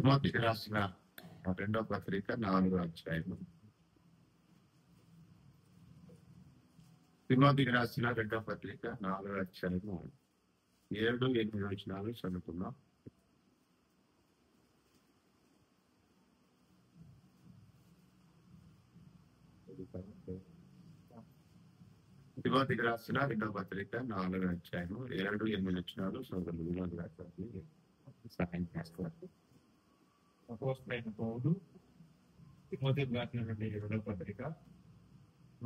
తిమోతికి రాసిన రెండో పత్రిక 4వ అధ్యాయము. తిమోతికి రాసిన రెండో పత్రిక 4వ అధ్యాయము 7-8 వచనాలు చదువుకుందాం. తిమోతికి రాసిన రెండో పత్రిక 4వ అధ్యాయము 7-8 వచనాలు సోదరులు వినోద్ గారికి సహాయం చేస్తారు. అపోస్తలుడైన పౌలు తిమోతికి రాసినటువంటి రెండవ పత్రిక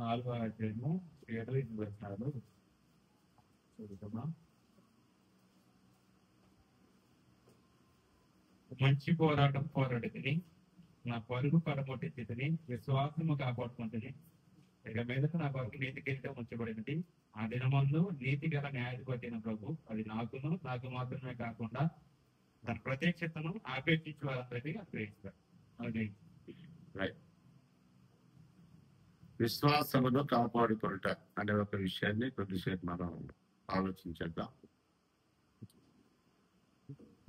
4వ అధ్యాయము 7-8 వచనాలు చదువుతున్నాం. మంచి పోరాటం పోరాడితిని, నా పరుగు పడగొట్టించితిని, విశ్వాసము కాపాడుకుంటుని. ఇక మీదట నా కొరకు నీతి కిరీటం ఉంచబడినది. ఆ దినమందు నీతి గల న్యాయాధిపతి అయిన ప్రభు అది నాకు మాత్రమే కాకుండా తన ప్రత్యక్షతను ఆపేక్షించే వారందరినీ ఆశ్రయిస్తారు. అది విశ్వాసమును కాపాడుకొనుట అనే ఒక విషయాన్ని కొద్దిసేపు మనం ఆలోచించేద్దాం.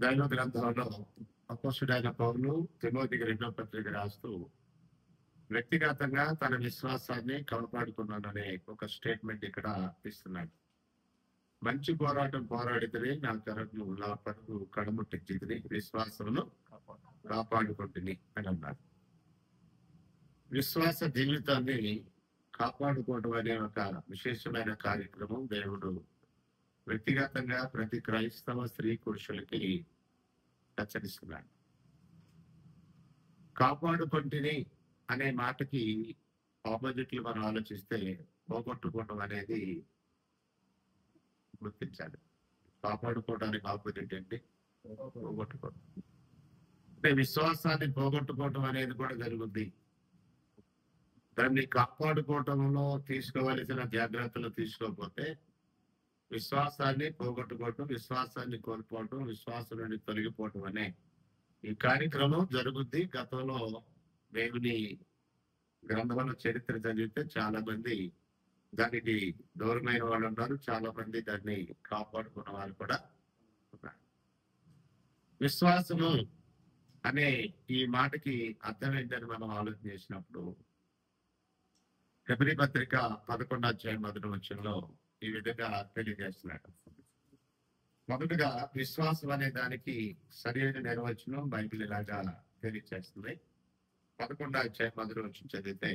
దైవ గ్రంథంలో అపోస్తలుడైన పౌలు తిమోతికి రెండో పత్రిక రాస్తూ వ్యక్తిగతంగా తన విశ్వాసాన్ని కాపాడుకున్నాననే ఒక స్టేట్మెంట్ ఇక్కడ ఇస్తున్నాడు. మంచి పోరాటం పోరాడితే నా పరుగు కడముట్టించింది, విశ్వాసమును కాపాడుకుంటుంది అని అన్నాడు. విశ్వాస జీవితాన్ని కాపాడుకోవడం అనే ఒక విశేషమైన కార్యక్రమం దేవుడు వ్యక్తిగతంగా ప్రతి క్రైస్తవ స్త్రీ పురుషులకి హెచ్చరిస్తున్నాడు. కాపాడుకుంటుని అనే మాటకి ఆపోజిట్లు మనం ఆలోచిస్తే పోగొట్టుకోవడం అనేది గుర్తించాలి. కాపాడుకోవడానికి ఆపోజిట్ ఏంటి? పోగొట్టుకోవడం. అంటే విశ్వాసాన్ని పోగొట్టుకోవడం అనేది కూడా జరుగుద్ది. దాన్ని కాపాడుకోవటంలో తీసుకోవలసిన జాగ్రత్తలు తీసుకోకపోతే విశ్వాసాన్ని పోగొట్టుకోవటం, విశ్వాసాన్ని కోల్పోవటం, విశ్వాసం నుండి తొలగిపోవటం అనే ఈ కార్యక్రమం జరుగుద్ది. గతంలో దేవుని గ్రంథంలో చరిత్ర చదివితే చాలా మంది దానికి దూరమైన వాళ్ళు ఉన్నారు, చాలా మంది దాన్ని కాపాడుకున్న వాళ్ళు కూడా ఉన్నారు. విశ్వాసము అనే ఈ మాటకి అర్థం ఏంటని మనం ఆలోచన చేసినప్పుడు హెబ్రీ పత్రిక 11వ అధ్యాయం 1వ వచనంలో ఈ విధంగా తెలియజేస్తున్నాడు. మొదటగా విశ్వాసం అనే దానికి సరైన నిర్వచనం బైబిల్ ఇలాగా తెలియజేస్తుంది. 11వ అధ్యాయం 1వ వచనం చదివితే,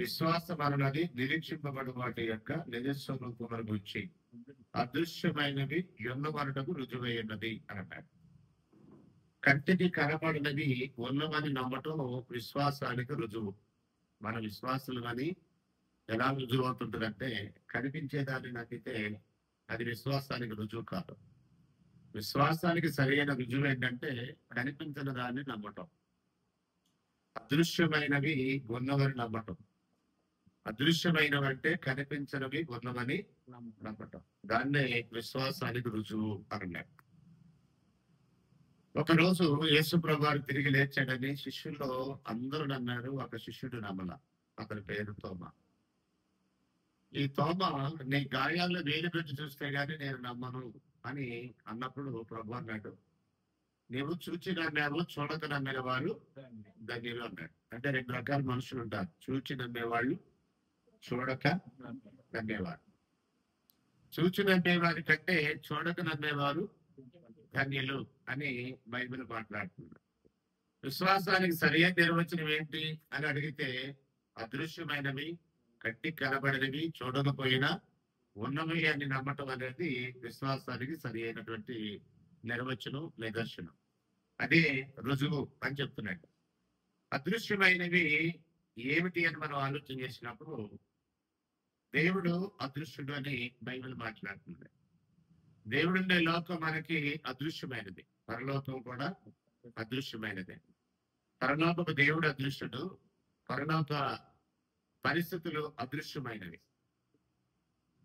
విశ్వాసం అన్నది నిరీక్షింపబడు వాటి యొక్క నిజస్వరూపమును గురించి అదృశ్యమైనవి ఉన్నవనటకు రుజువైనది అని అన్నాడు. కంటికి కనబడినవి ఉన్నవని నమ్మటం విశ్వాసానికి రుజువు. మన విశ్వాసులు అని ఎలా రుజువు అవుతుంటుందంటే, కనిపించేదాన్ని నమ్మితే అది విశ్వాసానికి రుజువు కాదు. విశ్వాసానికి సరైన రుజువు ఏంటంటే కనిపించిన దాన్ని నమ్మటం, అదృశ్యమైనవి ఉన్నవని నమ్మటం. అదృశ్యమైనవంటే కనిపించినవి ఉన్నవని నమ్మటం. దాన్నే విశ్వాసానికి రుజువు అన్నాడు. ఒకరోజు యేసు ప్రభువు తిరిగి లేచాడని శిష్యుల్లో అందరూ నమ్మారు. ఒక శిష్యుడు నమ్మల. అతని పేరు తోమా. ఈ తోమా, నీ గాయాల్లో వేలు పెట్టి చూస్తే గాని నేను నమ్మను అని అన్నప్పుడు ప్రభు అన్నాడు, నీవు చూచి నమ్మావు, చూడక నమ్మిన వారు ధన్యులు అన్నాడు. అంటే 2 రకాల మనుషులు ఉంటారు. చూచి నమ్మేవాళ్ళు, చూడక నమ్మేవారు. చూచి నమ్మేవారి కంటే చూడక నమ్మేవారు ధన్యులు అని బైబిల్ మాట్లాడుతుంది. విశ్వాసానికి సరైన నిర్వచనం ఏంటి అని అడిగితే, అదృశ్యమైనవి, కంటికి కనబడినవి, చూడకపోయినా ఉన్నవి అని నమ్మటం అనేది విశ్వాసానికి సరి అయినటువంటి నిర్వచనం, నిదర్శనం. అదే రుజువు అని చెప్తున్నాడు. అదృశ్యమైనవి ఏమిటి అని మనం ఆలోచన చేసినప్పుడు దేవుడు అదృశ్యుడు అని బైబిల్ మాట్లాడుతుంది. దేవుడుండే లోకం మనకి అదృశ్యమైనది, పరలోకం కూడా అదృశ్యమైనదే. పరలోకపు దేవుడు అదృశ్యుడు, పరలోక పరిస్థితులు అదృశ్యమైనవి.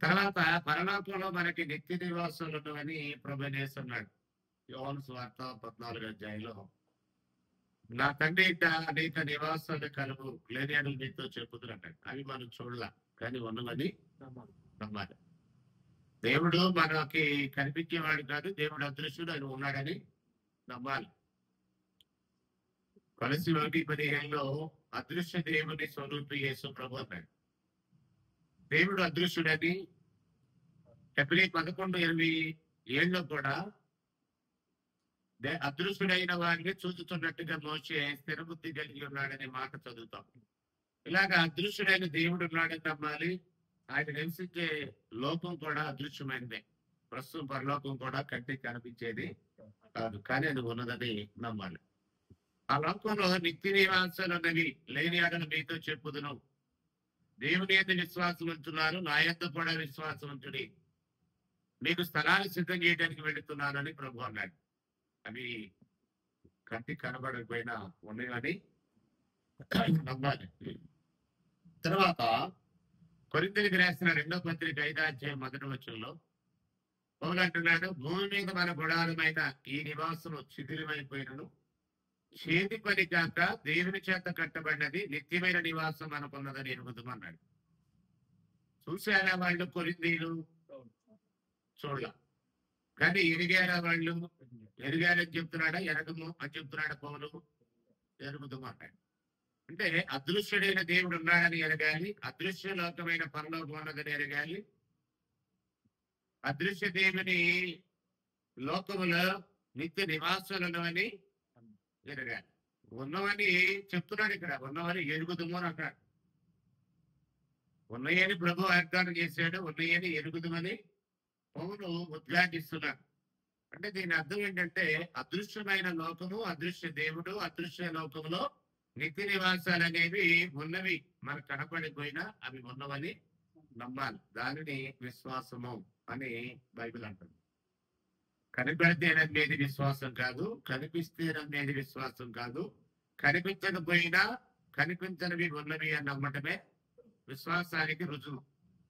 తర్వాత పరలోకంలో మనకి నిత్య నివాసాలు ఉన్నవని ప్రభువు యేసు అన్నాడు. యోహాను సువార్త 14వ అధ్యాయంలో, నా తండ్రి ఇంట అనేక నివాసాలు కలుగు, లేని అని మీతో చెప్పుదురు అన్నాడు. అవి మనం చూడలా, కానీ ఉన్నవని నమ్మాలి. దేవుడు మనకి కనిపించేవాడు కాదు, దేవుడు అదృశ్యుడు, ఆయన ఉన్నాడని నమ్మాలి. కొలసి 1:15 అదృశ్య దేవుని స్వరూపి యేసు ప్రభు అన్నాడు. దేవుడు అదృశ్యుడని ఫిబ్రవరి 11:27 కూడా అదృశ్యుడైన వారిని చూచుతున్నట్టుగా మోషే స్థిరబుద్ధి కలిగి ఉన్నాడనే మాట చదువుతాం. ఇలాగ అదృశ్యుడైన దేవుడు ఉన్నాడని నమ్మాలి. ఆయన నివసించే లోకం కూడా అదృశ్యమైనదే. ప్రస్తుతం పరలోకం కూడా కంటికి కనిపించేది కాదు, కానీ అది ఉన్నదని నమ్మాలి. ఆ లోకంలో నిత్య నివాసాలు ఉన్నవి లేని ఆడను మీతో చెప్పుదును. దేవుని యందు విశ్వాసం ఉంటున్నారు, నా యందు కూడా విశ్వాసం ఉంచుడి. మీకు స్థలాన్ని సిద్ధం చేయడానికి వెళుతున్నానని ప్రభు అన్నాడు. అవి కంటికి కనబడకపోయినా ఉన్నాయని నమ్మాలి. తర్వాత కొరింథీయులకు రాసిన 2వ పత్రిక 5వ అధ్యాయం 1వ వచనంలో పౌలు అంటున్నాడు, భూమి మీద మన గుడారమైన ఈ నివాసం శిథిలమైపోయినను చేతి పని కాక దేవుని చేత కట్టబడినది నిత్యమైన నివాసం మనకున్నదని ఎరుగుదమన్నాడు. చూసారా వాళ్ళు కొరింథీయులు? చూడాల. కానీ ఎరిగారా వాళ్ళు? ఎరిగారని చెప్తున్నాడా, ఎరగము అని చెప్తున్నాడా పౌలు? ఎరుగుదము అన్నాడు. అంటే అదృశ్యుడైన దేవుడు ఉన్నాడని ఎరగాలి, అదృశ్య లోకమైన పరలోకం ఉన్నదని ఎరగాలి, అదృశ్య దేవుని లోకములో నిత్య నివాసాలు అని ఎరగాలి. ఉన్నవని చెప్తున్నాడు ఇక్కడ, ఉన్నవని ఎరుగుదము అని అన్నాడు. ఉన్నాయని ప్రభు వాగ్దానం చేశాడు, ఉన్నాయని ఎరుగుదమని పౌలు ఉద్ఘాటిస్తున్నాడు. అంటే దీని అర్థం ఏంటంటే అదృశ్యమైన లోకము, అదృశ్య దేవుడు, అదృశ్య లోకములో నిత్య నివాసాలు అనేవి ఉన్నవి, మనకు కనపడిపోయినా అవి ఉన్నవని నమ్మాలి. దానిని విశ్వాసము అని బైబిల్ అంటుంది. కనిపెడితే నమ్మేది విశ్వాసం కాదు, కనిపిస్తే నమ్మేది విశ్వాసం కాదు. కనిపించకపోయినా కనిపించనివి ఉన్నవి అని నమ్మటమే విశ్వాసానికి రుజువు.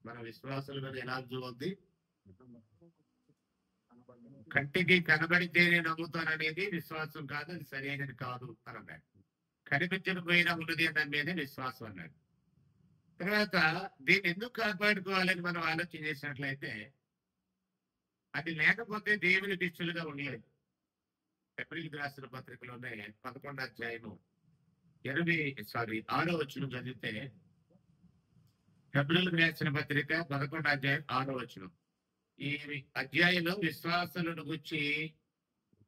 మన విశ్వాసాల మీద ఎలా రుజువు ఉంది? కంటికి కనబడితేనే నమ్ముతాననేది విశ్వాసం కాదు, అది సరైనది కాదు అని అన్నాడు. కనిపించకపోయినా ఉన్నది అని నమ్మేది విశ్వాసం అన్నాడు. తర్వాత దీన్ని ఎందుకు కాపాడుకోవాలని మనం ఆలోచన చేసినట్లయితే అది లేకపోతే దేవుని శిష్యులుగా ఉండలేదు. ఫిబ్రవరికి రాసిన పత్రికలోనే 11వ అధ్యాయము 6వ వచనం చదివితే, ఫిబ్రవరికి రాసిన పత్రిక 11వ అధ్యాయం 6వ వచనం. ఈ అధ్యాయంలో విశ్వాసాలను గురించి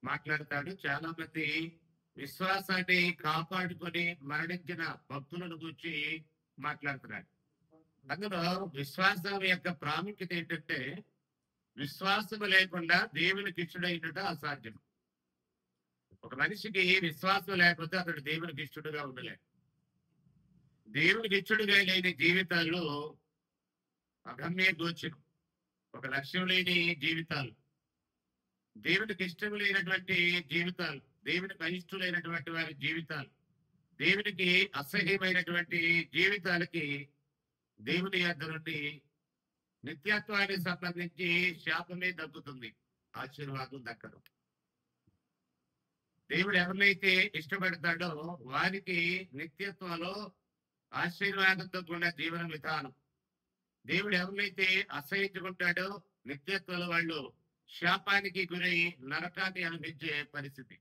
మాట్లాడతాడు. చాలా మంది విశ్వాసాన్ని కాపాడుకొని మరణించిన భక్తులను గురించి మాట్లాడుతున్నాడు. అందులో విశ్వాసం యొక్క ప్రాముఖ్యత ఏంటంటే విశ్వాసము లేకుండా దేవునికి ఇష్టడైనట అసాధ్యం. ఒక మనిషికి విశ్వాసం లేకపోతే అతడు దేవునికి ఇష్టడుగా ఉండలేడు. దేవునికి ఇష్టడుగా లేని జీవితాలు అగమ్య గోచరం, ఒక లక్ష్యం లేని జీవితాలు, దేవునికి ఇష్టం లేనటువంటి జీవితాలు, దేవునికి అయిష్టమైనటువంటి వారి జీవితాలు, దేవునికి అసహ్యమైనటువంటి జీవితాలకి దేవుని యొద్ద నుండి నిత్యత్వానికి సంబంధించి శాపమే దక్కుతుంది, ఆశీర్వాదం దక్కదు. దేవుడు ఎవరినైతే ఇష్టపడతాడో వారికి నిత్యత్వంలో ఆశీర్వాదంతో కూడిన జీవన విధానం, దేవుడు ఎవరినైతే అసహించుకుంటాడో నిత్యత్వంలో వాళ్ళు శాపానికి గురై నరకాన్ని అనిపించే పరిస్థితి.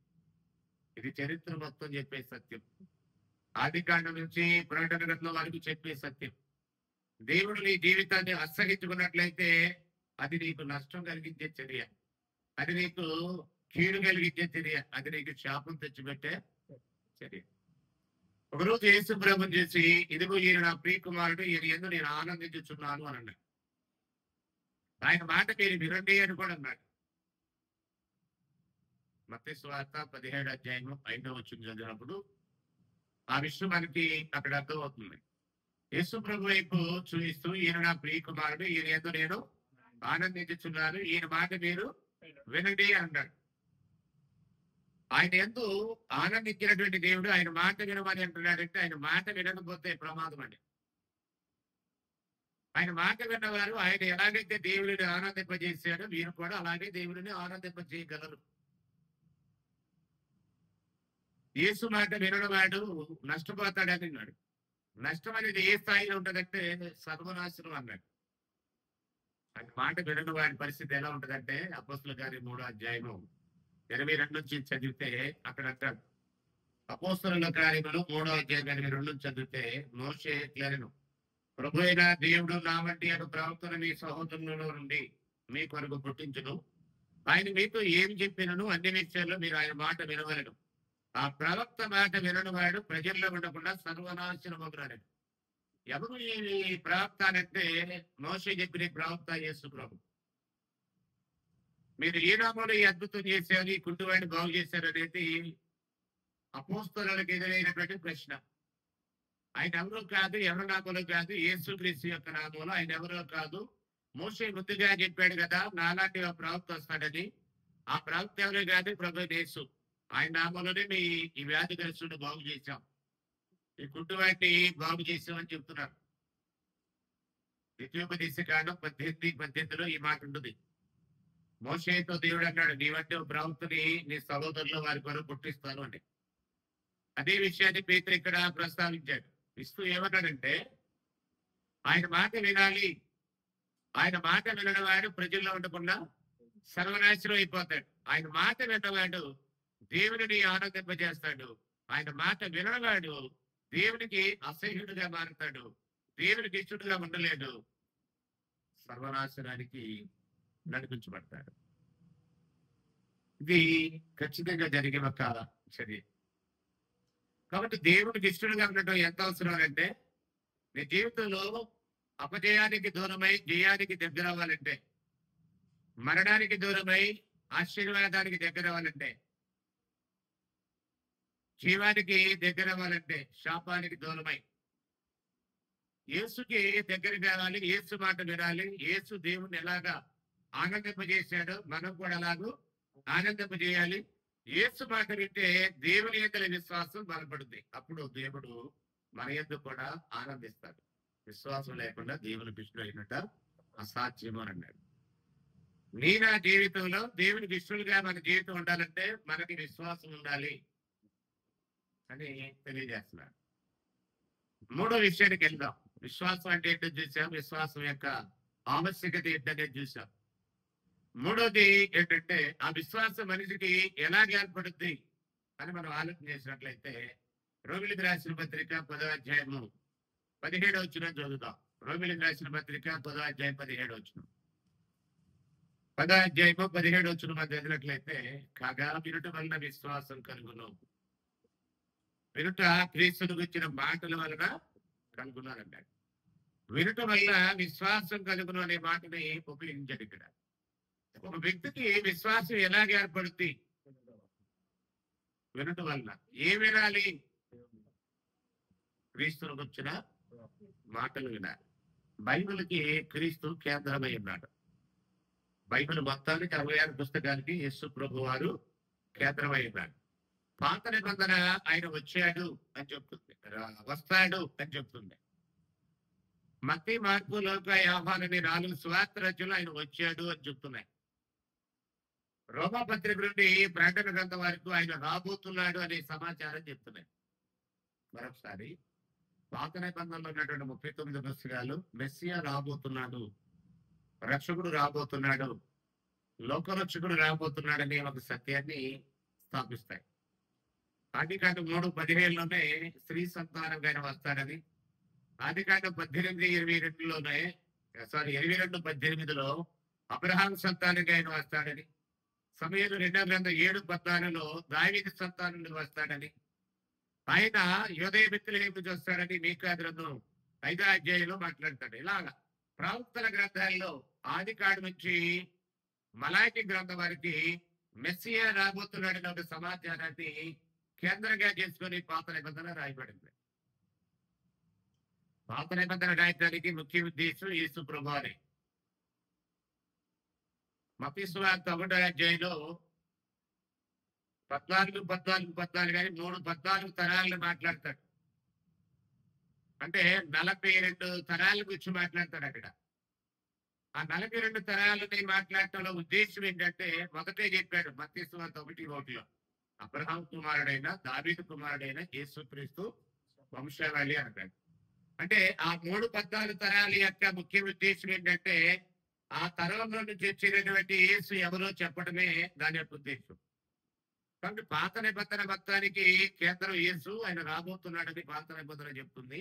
ఇది చరిత్ర మొత్తం చెప్పే సత్యం. ఆదికాండం నుంచి ప్రకటన గ్రంథం వరకు చెప్పే సత్యం. దేవుడు నీ జీవితాన్ని అసహించుకున్నట్లయితే అది నీకు నష్టం కలిగించే చర్య, అది నీకు కీడు కలిగించే చర్య, అది నీకు శాపం తెచ్చిపెట్టే చర్య. ఒకరోజు యేసు ప్రభువుని చేసి, ఇదిగో ఈయన నా ప్రియ కుమారుడు, ఈయన యందు నేను ఆనందించుచున్నాను అని అన్నాడు. ఆయన మాట మీరు వినండి అని కూడా అన్నాడు. మత్తయి సువార్త 17వ అధ్యాయం 5వ వచనం చదివినప్పుడు ఆ విషయం మనకి అక్కడ అర్థమవుతుంది. యేసు ప్రభు వైపు చూపిస్తూ, ఈయన నా ప్రియ కుమారుడు, ఈయన యందు నేను ఆనందించుచున్నాను, ఈయన మాట మీరు వినండి అన్నాడు. ఆయన యందు ఆనందించినటువంటి దేవుడు ఆయన మాట వినమని అంటున్నాడంటే ఆయన మాట వినకపోతే ప్రమాదం అండి. ఆయన మాట విన్నవారు ఆయన ఎలాగైతే దేవుడిని ఆనందింపజేశాడో వీరు కూడా అలాగే దేవుడిని ఆనందింపజేయగలరు. యేసు మాట వినడవాడు నష్టపోతాడని అన్నాడు. నష్టం అనేది ఏ స్థాయిలో ఉంటదంటే సర్వనాశనం అన్నాడు. ఆయన మాట వినడం వాడి పరిస్థితి ఎలా ఉంటదంటే అపొస్తలుల కార్యం 3వ అధ్యాయం 22 నుంచి చదివితే అక్కడ అంటాడు, అపోస్తలుల కార్యములు 3వ అధ్యాయం 2 చదివితే మోషే ఇట్లనెను, ప్రభు అయిన దేవుడు నా వంటి ఒక ప్రవక్తను మీ సహోదరులలో నుండి మీ కొరకు పుట్టించును. ఆయన మీతో ఏం చెప్పినను అన్ని విషయాల్లో మీరు ఆయన మాట వినవలను. ఆ ప్రవక్త మాట వినని వాడు ప్రజల్లో ఉండకుండా సర్వనాశనమగునాడు. ఎవరు ఈ ప్రవక్త అంటే మోషే చెప్పిన ప్రవక్త యేసు ప్రభు. మీరు ఏ నామంలో ఈ అద్భుతం చేశారు, ఈ కుంటివాడిని బాగు చేశారు అనేది అపోస్తలులకు ఎదురైనటువంటి ప్రశ్న. ఆయన ఎవరో కాదు, ఎవరి నామంలో కాదు, యేసుక్రీస్తు యొక్క నామంలో. ఆయన ఎవరో కాదు, మోషే ముందుగా చెప్పాడు కదా నాలాంటి ఒక ప్రవక్త వస్తాడని. ఆ ప్రవక్త ఎవరో కాదు, ప్రభు యేసు. ఆయన నామంలోనే మీ ఈ వ్యాధిగ్రస్తుడిని బాగు చేశాం, ఈ కుంటివాడిని బాగు చేశామని చెప్తున్నారు. ద్వితీయోపదేశ కాండం 18:18 ఈ మాట ఉంటుంది. మోషేతో దేవుడు అన్నాడు, నీవంటే ఒక ప్రవక్తని నీ సహోదరులు వారి కొరకు పుట్టిస్తాను అని. అదే విషయాన్ని పేతురు ఇక్కడ ప్రస్తావించాడు. ఇస్తూ ఏమన్నాడంటే ఆయన మాట వినాలి, ఆయన మాట వినవాడు ప్రజల్లో ఉండకుండా సర్వనాశనం అయిపోతాడు. ఆయన మాట విన్నవాడు దేవుని ఆనందింపజేస్తాడు. ఆయన మాట వినవాడు దేవునికి అసహ్యుడిగా మారుతాడు, దేవునికి ఇష్టడుగా ఉండలేడు, సర్వనాశనానికి నడిపించబడతాడు. ఇది ఖచ్చితంగా జరిగే ఒక చర్య. కాబట్టి దేవునికి ఇష్టడుగా ఉండటం ఎంత అవసరం అంటే, నీ జీవితంలో అపజయానికి దూరమై జయానికి దగ్గర అవ్వాలంటే, మరణానికి దూరమై ఆశీర్వాదానికి దగ్గర అవ్వాలంటే, జీవానికి దగ్గర అవ్వాలంటే శాపానికి దూరమై యేసుకి దగ్గర కావాలి, యేసు మాట వినాలి. యేసు దేవుణ్ణి ఎలాగా ఆనందింపజేశాడో మనం కూడా అలాగూ ఆనందింపజేయాలి. యేసు మాట వింటే దేవుని యందు విశ్వాసం బలపడుతుంది. అప్పుడు దేవుడు మన యందు కూడా ఆనందిస్తాడు. విశ్వాసం లేకుండా దేవునికి ఇష్టమైనట అసాధ్యము అని అన్నాడు. నా జీవితంలో దేవునికి ఇష్టలుగా మన జీవితం ఉండాలంటే మనకి విశ్వాసం ఉండాలి అని తెలియజేస్తున్నాడు. మూడో విషయానికి వెళ్దాం. విశ్వాసం అంటే ఏంటో చూసాం, విశ్వాసం యొక్క ఆవశ్యకత ఏంటనేది చూసాం. మూడోది ఏంటంటే ఆ విశ్వాసం మనిషికి ఎలా ఏర్పడుద్ది అని మనం ఆలోచన చేసినట్లయితే, రోమిలికి రాసిన పత్రిక 10వ అధ్యాయము 17వ వచనం చదువుతాం. రోమిలికి రాసిన పత్రిక 10వ అధ్యాయం 17వ వచనం. 10వ అధ్యాయము 17వ వచనం మనం చదివినట్లయితే, కాగా వినుట వలన విశ్వాసం కలుగును, వినుట క్రీస్తును గురించిన మాటల వలన కలుగున్నారన్నాడు. వినుట వల్ల విశ్వాసం కలుగును అనే మాటని ఉపయోగించాడు ఇక్కడ. ఒక వ్యక్తికి విశ్వాసం ఎలాగ ఏర్పడుతుంది? వినుట వల్ల. ఏం వినాలి? క్రీస్తును గురించిన మాటలు వినాలి. బైబిల్కి క్రీస్తు కేంద్రమై ఉన్నాడు. బైబిల్ మొత్తానికి 66 పుస్తకానికి యేసు ప్రభు వారు కేంద్రమై ఉన్నాడు. పాత నిబంధన ఆయన వచ్చాడు అని చెప్తుంది, వస్తాడు అని చెప్తుంది. మత్తయి, మార్కు, లూకా, యోహాను 4 సువార్త రచనలు ఆయన వచ్చాడు అని చెప్తున్నాయి. రోమా పత్రిక నుండి ప్రకటన గ్రంథం వరకు ఆయన రాబోతున్నాడు అనే సమాచారం చెప్తున్నాయి. మరొకసారి పాత నిబంధనలో ఉన్నటువంటి 39 పుస్తకాలు మెస్సియా రాబోతున్నాడు, రక్షకుడు రాబోతున్నాడు, లోకరక్షకుడు రాబోతున్నాడనే ఒక సత్యాన్ని స్థాపిస్తాయి. ఆదికాండం 3:17లోనే స్త్రీ సంతానంగా ఆయన వస్తాడని, ఆదికాండం 18:22లోనే 22:18లో అబ్రహాం సంతానంగా ఆయన వస్తాడని, సమయంలో 2వ గ్రంథం 7:14లో దావీదు సంతానం నుండి వస్తాడని, ఆయన యోదయ బెత్లెహేము నుంచి వస్తాడని మీకా గ్రంథం 5వ అధ్యాయంలో మాట్లాడతాడు. ఇలాగా ప్రవక్తల గ్రంథాల్లో ఆదికాండం నుంచి మలాకి గ్రంథం వారికి మెస్సియా రాబోతున్నాడని ఒక సమాచారాన్ని కేంద్రంగా చేసుకుని పాత నిబంధన రాయబడింది. పాత నిబంధన రాయడానికి ముఖ్య ఉద్దేశం యేసు ప్రభువారే. మత్తయి సువార్త 1వ అధ్యాయంలో 14 కానీ 14 తరాలను మాట్లాడతాడు. అంటే 42 తరాల గురించి మాట్లాడతాడు అక్కడ. ఆ 42 తరాలని మాట్లాడటంలో ఉద్దేశం ఏంటంటే, మొదటే చెప్పాడు మత్తయి సువార్త 1:1లో, అబ్రహాం కుమారుడైన దావీదు కుమారుడైన యేసుక్రీస్తు వంశావళి అంటాడు. అంటే ఆ 14 తరాల యొక్క ముఖ్య ఉద్దేశం ఏంటంటే, ఆ తరంలో నుంచి వచ్చినటువంటి యేసు ఎవరో చెప్పడమే దాని యొక్క ఉద్దేశం. కాబట్టి పాత నిబంధన మొత్తానికి కేంద్రం యేసు, ఆయన రాబోతున్నాడని పాత నిబంధన చెప్తుంది.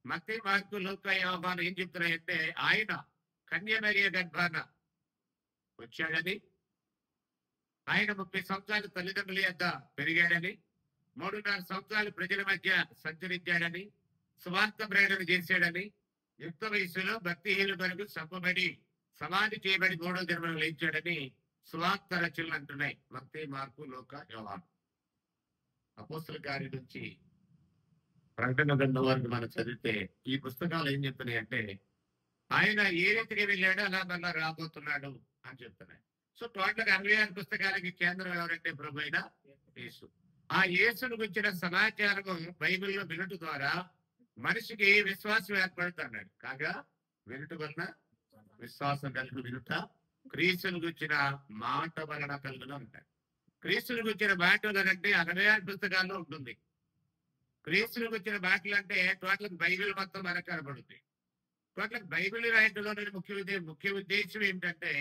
మత్తయి, మార్కు, లూకా, యోహాను ఏం చెప్తున్నాయంటే ఆయన కన్యమరియ గర్భాన వచ్చాడని, ఆయన 30 సంవత్సరాలు తల్లిదండ్రుల యొద్ద పెరిగాడని, 3.5 సంవత్సరాలు ప్రజల మధ్య సంచరించాడని, స్వార్థ ప్రేరణ చేశాడని, యుక్త వయసులో భక్తిహీనుల కొరకు చంపబడి సమాధి చేయబడి 3వ దినమున లేచాడని స్వార్థ రచనలు అంటున్నాయి. మత్తయి, మార్కు, లూకా, యోహాను. అపోస్తల కార్యం నుంచి ప్రకటన గ్రంథం వరకు మనం చదివితే ఈ పుస్తకాలు ఏం చెప్తున్నాయి అంటే ఆయన ఏ రీతిగా వెళ్ళాడో అలా మళ్ళా రాబోతున్నాడు అని చెప్తున్నాయి. సో టోటల్ 66 పుస్తకాలకి కేంద్రం ఎవరంటే ప్రభు అయిన యేసు. ఆ యేసును గురించిన సమాచారము బైబిల్లో వినుట ద్వారా మనిషికి విశ్వాసం ఏర్పడుతున్నాడు. కాగా వినుట వలన విశ్వాసం కలిగి వినుట క్రీస్తును గురించిన మాట వలన కలుగును అంటారు. క్రీస్తుని గురించిన మాటలు అంటే 66 పుస్తకాల్లో ఉంటుంది. క్రీస్తుని గురించిన మాటలు అంటే టోటల్ బైబిల్ మొత్తం మనకు కనబడుతుంది. టోటల్ బైబిల్ రాయటంలోని ముఖ్య ఉద్దేశం ఏమిటంటే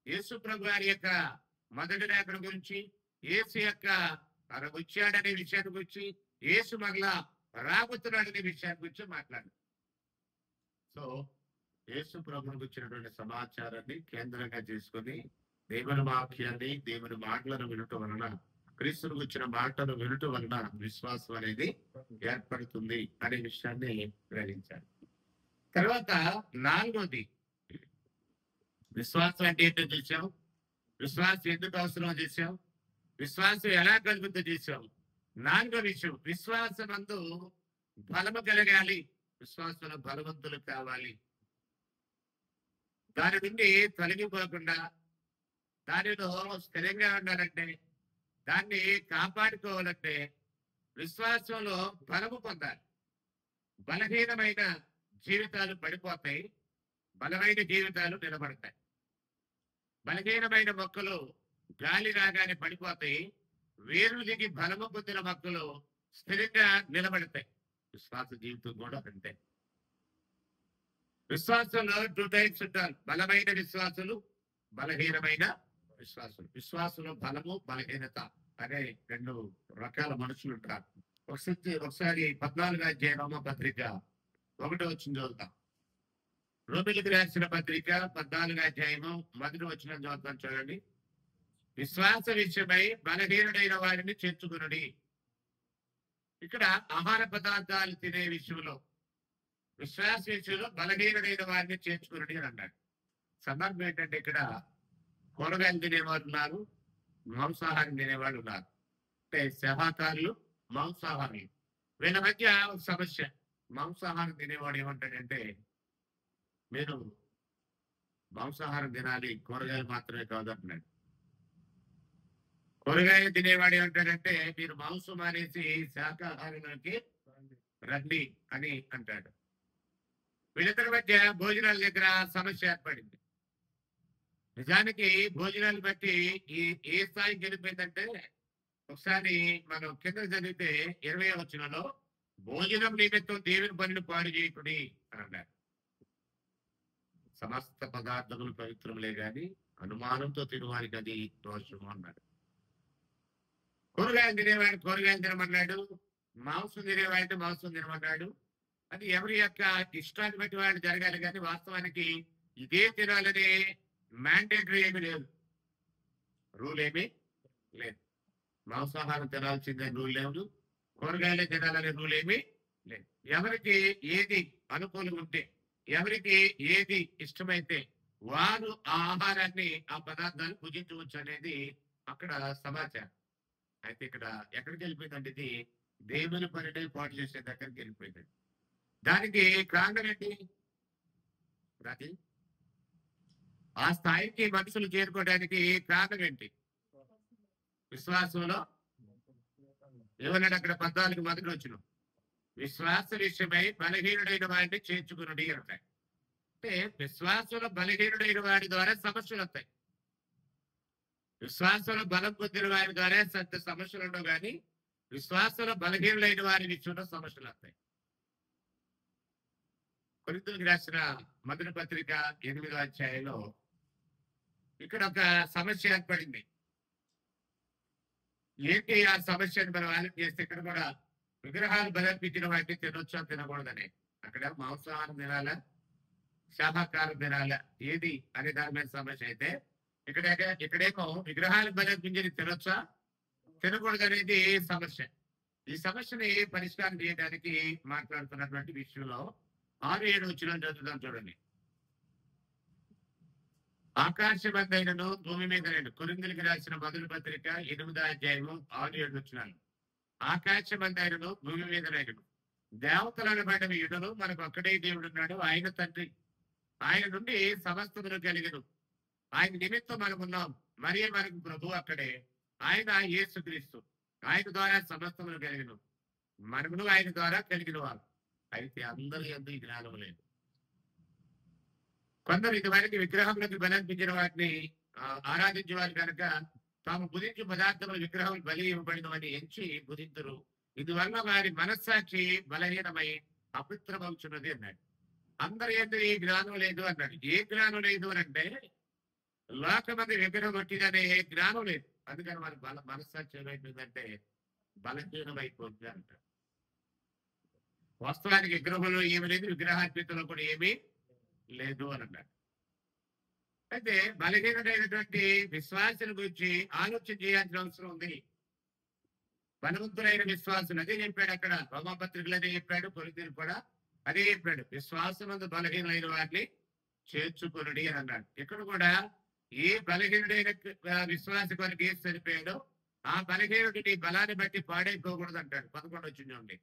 యేసు ప్రభు గారి యొక్క మొదటి లేఖన గురించి, యేసు యొక్క వచ్చాడనే విషయాన్ని గురించి, యేసు మరలా రాబోతున్నాడనే విషయాన్ని గురించి మాట్లాడు. సో యేసు ప్రభుని గురించినటువంటి సమాచారాన్ని కేంద్రంగా చేసుకొని దేవుని వాక్యాన్ని, దేవుని మాటలను వినటం వలన, క్రీస్తుని గురించిన మాటలు వినటం వలన విశ్వాసం అనేది ఏర్పడుతుంది అనే విషయాన్ని గ్రహించాలి. తర్వాత 4వది విశ్వాసం అంటే ఏంటో చూసాం. విశ్వాసం ఎందుకు అవసరం చేసాం, విశ్వాసం ఎలా కలుగుతుందో చేసాం. 4వ విషయం, విశ్వాసం అందు బలము కలగాలి. విశ్వాసంలో బలవంతులు కావాలి. దాని నుండి తొలగిపోకుండా దానిలో స్థిరంగా ఉండాలంటే, దాన్ని కాపాడుకోవాలంటే విశ్వాసంలో బలము పొందాలి. బలహీనమైన జీవితాలు పడిపోతాయి, బలమైన జీవితాలు నిలబడతాయి. బలహీనమైన మొక్కలు గాలి రాగానే పడిపోతాయి, వేరు దిగి బలము పొందిన మొక్కలు స్థిరంగా నిలబడతాయి. విశ్వాస జీవితం కూడా అంతే. విశ్వాసంలో 2 టైప్స్ ఉంటారు, బలమైన విశ్వాసులు, బలహీనమైన విశ్వాసులు. విశ్వాసంలో బలము, బలహీనత అనే 2 రకాల మనుషులు ఉంటారు. ఒకసారి 14వ అధ్యాయం రోమా పత్రిక 1వ వచనం చదువుతాం. రోమిలికి రాసిన పత్రిక 14వ అధ్యాయము 1వ వచనం చదువుతాం. చూడండి. విశ్వాస విషయమై బలహీనుడైన వారిని చేర్చుకునుడి. ఇక్కడ ఆహార పదార్థాలు తినే విషయంలో, విశ్వాస విషయంలో బలహీనుడైన వారిని చేర్చుకునుడి అని అన్నాడు. సందర్భం ఏంటంటే ఇక్కడ కూరగాయలు తినేవారు ఉన్నారు, మాంసాహారం తినేవాళ్ళు ఉన్నారు. అంటే శాకాహారులు, మాంసాహారులు. వీళ్ళ మధ్య ఒక సమస్య. మాంసాహారం తినేవాడు ఏమంటాడంటే మీరు మాంసాహారం తినాలి, కూరగాయలు మాత్రమే కాదు అంటున్నాడు. కూరగాయలు తినేవాడు ఏమంటాడంటే మీరు మాంసం అనేసి శాకాహారంలోకి రండి అని అంటాడు. వీళ్ళిద్దరి మధ్య భోజనాల దగ్గర సమస్య ఏర్పడింది. నిజానికి భోజనాలు బట్టి ఏ స్థాయికి వెళ్ళిపోయిందంటే, ఒకసారి మనం కింద చదివితే 20వ వచనంలో భోజనం నిమిత్తం దేవుని పనులు పాడు చేయకుడి అని అన్నారు. సమస్త పదార్థములు పవిత్రములే గాని అనుమానంతో తినవానికి అది దోషము అన్నాడు. కూరగాయలు తినేవాడు కూరగాయలు తినమన్నాడు, మాంసం తినేవాడిని మాంసం తినమన్నాడు. అది ఎవరి యొక్క ఇష్టాన్ని బట్టి వాడు జరగాలి కానీ వాస్తవానికి ఇదే తినాలనే మ్యాండేటరీ ఏమీ లేదు, రూల్ ఏమీ లేదు. మాంసాహారం తినాల్సిందే రూల్ లేదు, కూరగాయలే తినాలనే రూల్ ఏమీ లేదు. ఎవరికి ఏది అనుకూలం ఉంటే, ఎవరికి ఏది ఇష్టమైతే వారు ఆ ఆహారాన్ని, ఆ పదార్థాన్ని భుజించవచ్చు అనేది అక్కడ సమాచారం. అయితే ఇక్కడ ఎక్కడికి వెళ్ళిపోయిందంటే ఇది దేవుని పనిని పాటు చేసే దగ్గరికి వెళ్ళిపోయింది. దానికి కారణం ఏంటి? అది ఆ స్థాయికి మనుషులు చేరుకోవడానికి కారణం ఏంటి? విశ్వాసంలో ఏమన్నాడు అక్కడ 14 మొదటి వచ్చిన విశ్వాస విషయమై బలహీనుడైన వాడిని చేర్చుకునుడి అంటాయి. అంటే విశ్వాసంలో బలహీనుడైన వాడి ద్వారా సమస్యలు వస్తాయి. విశ్వాసంలో బలం పొందిన వారి ద్వారా సత్య సమస్యలు ఉండవు, కానీ విశ్వాసంలో బలహీనులైన వారి విషయంలో సమస్యలు వస్తాయి. కొరింథీయులకు రాసిన మొదటి పత్రిక 8వ అధ్యాయంలో ఇక్కడ ఒక సమస్య ఏర్పడింది. ఏంటి ఆ సమస్యను మనం ఆలోచన చేస్తే ఇక్కడ కూడా విగ్రహాలు బలర్పించిన వాటిని తినొచ్చా తినకూడదని. అక్కడ మాంసాహారం తినాలా శాకాహారం తినాలా ఏది అనే దాని మీద సమస్య అయితే, ఇక్కడేమో విగ్రహాలు బలర్పించి తినొచ్చా తినకూడదు అనేది సమస్య. ఈ సమస్యని పరిష్కారం చేయడానికి మాట్లాడుతున్నటువంటి విషయంలో 6-7 వచ్చిన చదువుతాం చూడండి. ఆకాశమందైనను భూమి మీద కొరింథీయులకు రాసిన మొదటి పత్రిక 8వ అధ్యాయము 6-7 వచనాలు. ఆకాశమందైనను భూమి మీద దేవతలను బయట యుడను మనకు ఒక్కడే దేవుడు ఉన్నాడు, ఆయన తండ్రి. ఆయన నుండి సమస్తమును కలిగను. ఆయన నిమిత్తం మనం ఉన్నాం, మరియు మనకు ప్రభు అక్కడే. ఆయన యేసుక్రీస్తు. ఆయన ద్వారా సమస్తమును కలిగను, మనమును ఆయన ద్వారా కలిగిన వారు. అయితే అందరి యందు ఈ జ్ఞానం లేదు. కొందరు ఇదివరకు విగ్రహములకు బలర్పించిన వాటిని ఆరాధించే వారు కనుక తాము భుజించు పదార్థములు విగ్రహములు బలి ఇవ్వబడినవని ఎంచి భుజింతురు. ఇందువల్ల వారి మనస్సాక్షి బలహీనమై అపవిత్రమవుతున్నది అన్నాడు. అందరి యందు ఈ జ్ఞానం లేదు అన్నాడు. ఏ జ్ఞానం లేదు అని అంటే లోకమంది విగ్రహం కొట్టిదనే జ్ఞానం లేదు. అందుకని వారి మనస్సాక్షి ఏమైపోయిందంటే బలహీనమైపోతుంది అంటారు. వాస్తవానికి విగ్రహంలో ఏమి లేదు, విగ్రహార్పితంలో కూడా ఏమీ లేదు అని అన్నాడు. అయితే బలహీనుడైనటువంటి విశ్వాసుల గురించి ఆలోచన చేయాల్సిన అవసరం ఉంది. బలవంతులైన విశ్వాసులు అదే చెప్పాడు అక్కడ. రోమాపత్రికలు అదే చెప్పాడు, కొరింథీయులకు కూడా అదే చెప్పాడు. విశ్వాసమందు బలహీనులైన వారిని చేర్చుకొనుడి అని అన్నాడు. ఇక్కడ కూడా ఏ బలహీనుడైన విశ్వాస కొరకు ఏం సరిపోయాడో ఆ బలహీనుడి బలాన్ని బట్టి పాడైపోకూడదు అంటాడు. 11 వచ్చింది.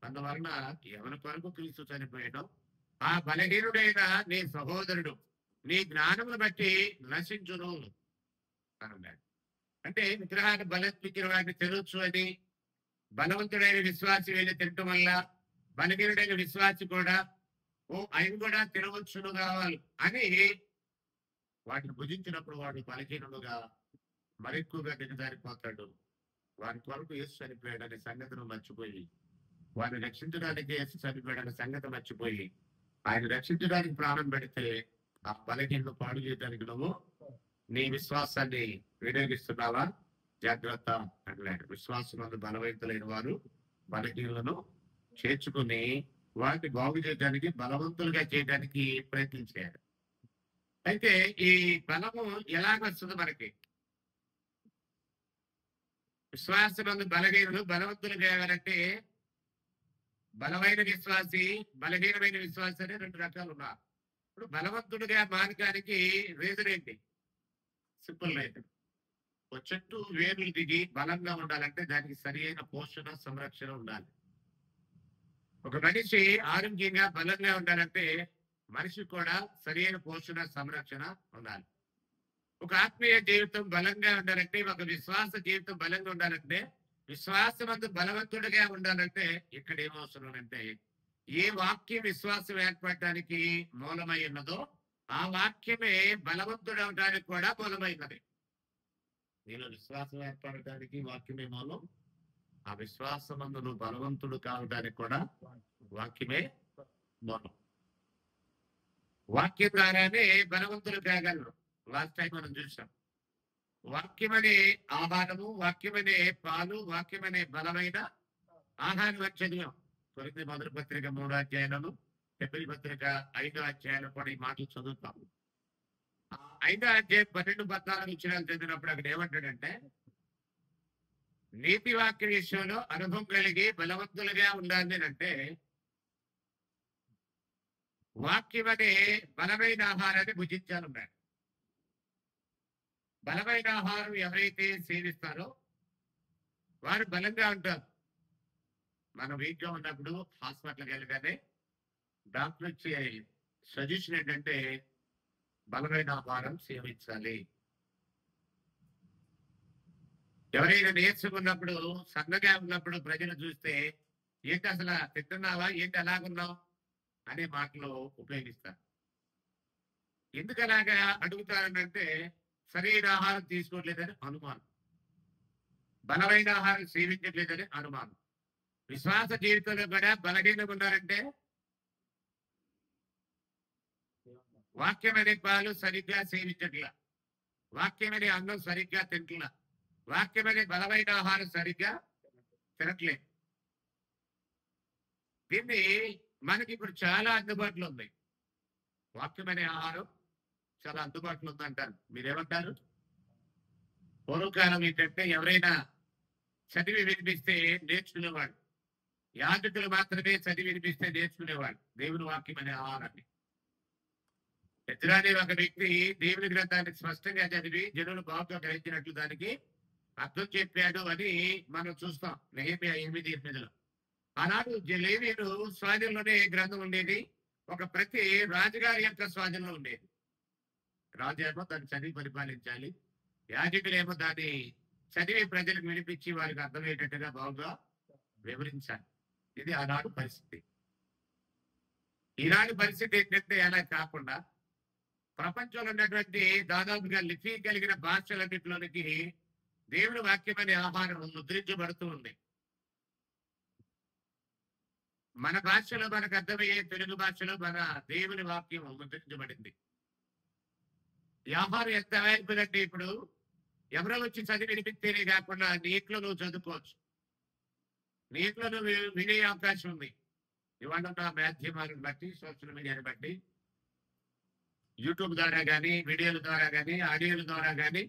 అందువలన ఎవరి కొరకు క్రీస్తు చనిపోయాడో ఆ బలహీనుడైన నీ సహోదరుడు నీ జ్ఞానమును బట్టి నశించును అన్నాడు. అంటే విగ్రహాన్ని బలర్పించిన వాటిని తినొచ్చు అని బలవంతుడైన విశ్వాసి వెళ్ళి తినటం వల్ల బలహీనుడైన విశ్వాసి కూడా ఆయన కూడా తినవచ్చును కావాలి అని వాటిని భుజించినప్పుడు వాడు బలహీనుడుగా మరెక్కువగా దిగజారిపోతాడు. వారి కొరకు యేసు చనిపోయాడనే సంగతిని మర్చిపోయి, వారిని రక్షించడానికి యేసు చనిపోయాడనే సంగతి మర్చిపోయి ఆయన రక్షించడానికి ప్రాణం పెడితే ఆ బలహీనను పాడు చేయడానికి నువ్వు నీ విశ్వాసాన్ని వినియోగిస్తున్నావా? జాగ్రత్త అన్నాడు. విశ్వాసమందు బలవంతులైన వారు బలహీనులను చేర్చుకుని వాటిని బాగు చేయడానికి బలవంతులుగా చేయడానికి ప్రయత్నించారు. అయితే ఈ బలము ఎలాగొస్తుంది మనకి? విశ్వాసమందు బలహీనులు బలవంతులు కావాలంటే బలమైన విశ్వాసి బలహీనమైన విశ్వాసి అనే 2 రకాలు ఉన్నారు. ఇప్పుడు బలవంతుడిగా మారడానికి రీజన్ ఏంటి? Simple reason. ఒక చెట్టు వేర్లు దిగి బలంగా ఉండాలంటే దానికి సరి అయిన పోషణ సంరక్షణ ఉండాలి. ఒక మనిషి ఆరోగ్యంగా బలంగా ఉండాలంటే మనిషికి కూడా సరి అయిన పోషణ సంరక్షణ ఉండాలి. ఒక ఆత్మీయ జీవితం బలంగా ఉండాలంటే, ఒక విశ్వాస జీవితం బలంగా ఉండాలంటే, విశ్వాసమందు బలవంతుడిగా ఉండాలంటే ఇక్కడ ఏమవసరం అంటే ఏ వాక్యం విశ్వాసం ఏర్పడటానికి మూలమై ఉన్నదో ఆ వాక్యమే బలవంతుడు అవడానికి కూడా మూలమైనది. నేను విశ్వాసం ఏర్పడటానికి వాక్యమే మూలం, ఆ విశ్వాసమందు నువ్వు బలవంతుడు కావడానికి కూడా వాక్యమే మూలం. వాక్యం ద్వారానే బలవంతులు కాగలరు. లాస్ట్ టైం మనం చూసాం. వాక్యమనే ఆహారము, వాక్యమనే పాలు, వాక్యమనే బలమైన ఆహారం అని చదివాం. కొరింథీ మొదటి పత్రిక 3వ అధ్యాయంలో, హెబ్రీ పత్రిక 5వ అధ్యాయంలో కూడా ఈ మాటలు చదువుతాం. 5వ అధ్యాయం 12-14 వచనాలు చదివినప్పుడు అక్కడ ఏమంటాడంటే, నీతి వాక్య విషయంలో అనుభవం కలిగి బలవంతులుగా ఉండాలి అంటే వాక్యం అనే బలమైన ఆహారాన్ని భుజించాలన్నాడు. బలమైన ఆహారం ఎవరైతే సేవిస్తారో వారు బలంగా ఉంటారు. మనం వీక్ గా ఉన్నప్పుడు హాస్పిటల్కి వెళ్ళగానే డాక్టర్ ఇచ్చే సజెషన్ ఏంటంటే బలమైన ఆహారం సేవించాలి. ఎవరైనా నేర్చుకున్నప్పుడు సన్నగా ఉన్నప్పుడు ప్రజలు చూస్తే ఏంటి అసలు తింటున్నావా, ఏంటి అలాగున్నావు అనే మాటలు ఉపయోగిస్తారు. ఎందుకు అలాగా అడుగుతారంటే సరైన ఆహారం తీసుకోవట్లేదని అనుమానం, బలమైన ఆహారం సేవించట్లేదని అనుమానం. విశ్వాస జీవితంలో కూడా బలహీనంగా ఉన్నారంటే వాక్యం అనే పాలు సరిగ్గా సేవించట్లా, వాక్యం అనే అన్నం సరిగ్గా తింటున్నా, వాక్యం అనే బలమైన ఆహారం సరిగ్గా తినట్లేదు. దీన్ని మనకి ఇప్పుడు చాలా అందుబాటులో ఉంది. వాక్యం అనే ఆహారం చాలా అందుబాటులో ఉందంటారు. మీరేమంటారు? పూర్వకాలం ఏంటంటే ఎవరైనా చదివి వినిపిస్తే నేర్చుకునేవాడు. యాజకులు మాత్రమే చదివి వినిపిస్తే నేర్చుకునేవాడు దేవుని వాక్యం అనే ఆహారాన్ని. ఎజ్రా అనే ఒక వ్యక్తి దేవుని గ్రంథాన్ని స్పష్టంగా చదివి జనులు బాగా గ్రహించినట్లు దానికి అర్థం చెప్పాడు అని మనం చూస్తాం నెహెమ్యా 8:8. ఆనాడు లేవీయులు స్వాధీనంలోనే గ్రంథం ఉండేది. ఒక ప్రతి రాజుగారి యొక్క స్వాధీనంలో ఉండేది. రాజు ఏమో దాన్ని చదివి పరిపాలించాలి, యాజకులేమో దాన్ని చదివి ప్రజలకు వినిపించి వారికి అర్థమయ్యేటట్టుగా బాగా వివరించాలి. ఇది ఆనాడు పరిస్థితి. ఈనాడు పరిస్థితి ఏంటంటే అలా కాకుండా ప్రపంచంలో ఉన్నటువంటి దాదాపుగా లిపి కలిగిన భాషలన్నింటిలోనికి దేవుని వాక్యం అనే ఆహారం ముద్రించబడుతూ ఉంది. మన భాషలో మనకు అర్థమయ్యే తెలుగు భాషలో మన దేవుని వాక్యం ముద్రించబడింది. ఈ ఆహారం ఎంత అవైలబుల్ అంటే ఇప్పుడు ఎవరో వచ్చి చదివి వినిపిస్తేనే కాకుండా నీటిలో నువ్వు చదువుకోవచ్చు, నీటిలో నువ్వు వినే అవకాశం ఉంది. ఇవాళ ఉన్న మాధ్యమాలను బట్టి, సోషల్ మీడియాని బట్టి, యూట్యూబ్ ద్వారా కానీ, వీడియోల ద్వారా కానీ, ఆడియోల ద్వారా కానీ,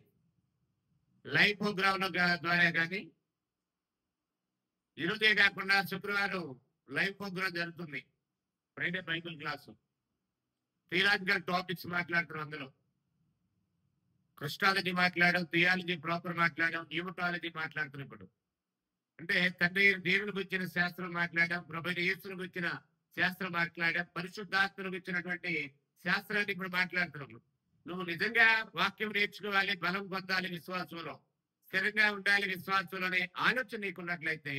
లైవ్ ప్రోగ్రాంల ద్వారా కానీ, ఈరోజే కాకుండా శుక్రవారం లైవ్ ప్రోగ్రాం జరుగుతుంది. Friday Bible class, theological topics మాట్లాడుతున్నాం. అందులో క్రిస్టాలజీ మాట్లాడడం, థియాలజీ ప్రాపర్ మాట్లాడడం, న్యూమటాలజీ మాట్లాడుతున్నాం. ఇప్పుడు అంటే తండ్రి దేవుని గురించిన శాస్త్రం మాట్లాడడం, ప్రభు యేసుని గురించిన శాస్త్రం మాట్లాడడం, పరిశుద్ధాత్మను గురించినటువంటి శాస్త్రాన్ని ఇప్పుడు మాట్లాడుతున్నాం. నువ్వు నిజంగా వాక్యం నేర్చుకోవాలి, బలం పొందాలి విశ్వాసంలో, స్థిరంగా ఉండాలి విశ్వాసంలో అనే ఆలోచన నీకున్నట్లయితే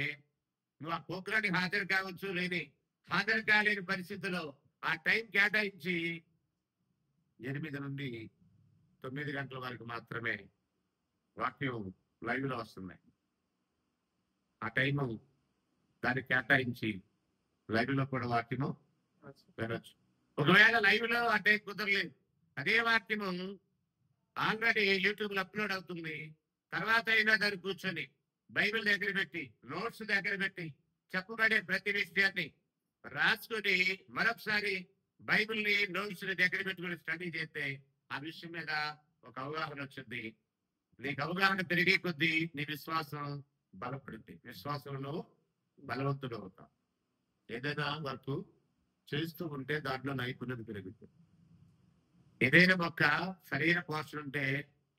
నువ్వు ఆ ప్రోగ్రానికి హాజరు కావచ్చు, లేని హాజరు కాలేని పరిస్థితుల్లో ఆ టైం కేటాయించి 8 నుండి 9 గంటల వరకు మాత్రమే వాక్యం లైవ్ లో వస్తుంది. ఆ టైము దాన్ని కేటాయించి లైవ్ లో కూడా వాక్యము వినొచ్చు. ఒకవేళ లైవ్ లో ఆ టైం కుదరలేదు, అదే వాక్యము ఆల్రెడీ యూట్యూబ్ లో అప్లోడ్ అవుతుంది. తర్వాత అయినా దాన్ని కూర్చొని బైబిల్ దగ్గర పెట్టి, నోట్స్ దగ్గర పెట్టి, చెప్పబడే ప్రతి విషయాన్ని రాసుకొని మరొకసారి బైబిల్ని నోట్స్ దగ్గర పెట్టుకుని స్టడీ చేస్తే ఆ విషయం మీద ఒక అవగాహన వచ్చింది. నీకు అవగాహన పెరిగే కొద్దీ నీ విశ్వాసం బలపడుద్ది, విశ్వాసంలో బలవంతుడు అవుతావు. ఏదైనా వర్క్ చేస్తూ ఉంటే దాంట్లో నైపుణ్యత పెరుగుతుంది. ఏదైనా మొక్క శరీర పోషణ ఉంటే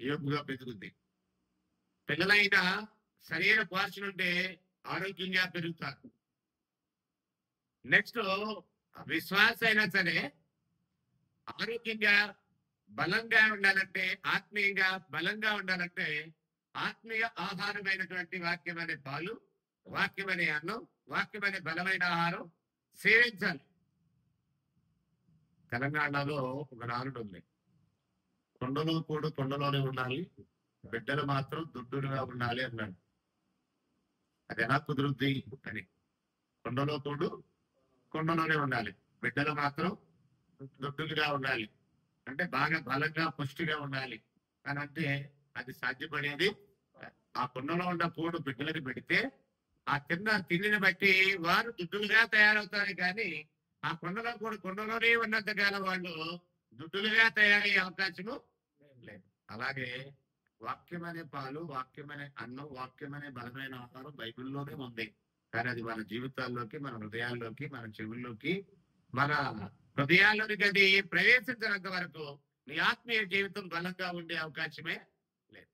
ఏపుగా పెరుగుద్ది. పిల్లలైనా శరీర పోషణ ఉంటే ఆరోగ్యంగా పెరుగుతారు. నెక్స్ట్ విశ్వాస అయినా సరే ఆరోగ్యంగా బలంగా ఉండాలంటే, ఆత్మీయంగా బలంగా ఉండాలంటే ఆత్మీయ ఆహారమైనటువంటి వాక్యం అనే పాలు, వాక్యం అనే అన్నం, వాక్యం అనే బలమైన ఆహారం సేవించాలి. తెలంగాణలో ఒక నానుడు ఉంది, కొండలో కూడు కొండలోనే ఉండాలి, బిడ్డలు మాత్రం దుడ్డులుగా ఉండాలి అన్నాడు. అది ఎలా కుదురుద్ది అని. కొండలో కూడు కొండలోనే ఉండాలి, బిడ్డలు మాత్రం దుడ్డులుగా ఉండాలి అంటే బాగా బలంగా పుష్టిగా ఉండాలి అని అంటే అది సాధ్యపడేది. ఆ కొండలో ఉన్న కూడు బిడ్డలకు పెడితే ఆ తిండిని బట్టి వారు దుడ్డులుగా తయారవుతారు. కానీ ఆ కొండలో కూడా కొండలోనే ఉన్నంతకాలం వాళ్ళు దుడ్డులుగా తయారయ్యే అవకాశము లేదు. అలాగే వాక్యం అనే పాలు, వాక్యం అనే అన్నం, వాక్యం అనే బలమైన ఆహారం బైబిల్లోనే ఉంది. కానీ అది మన జీవితాల్లోకి, మన హృదయాల్లోకి, మన చెవుల్లోకి, మన హృదయాల్లోకి అది ప్రవేశించినంత వరకు నీ ఆత్మీయ జీవితం బలంగా ఉండే అవకాశమే లేదు.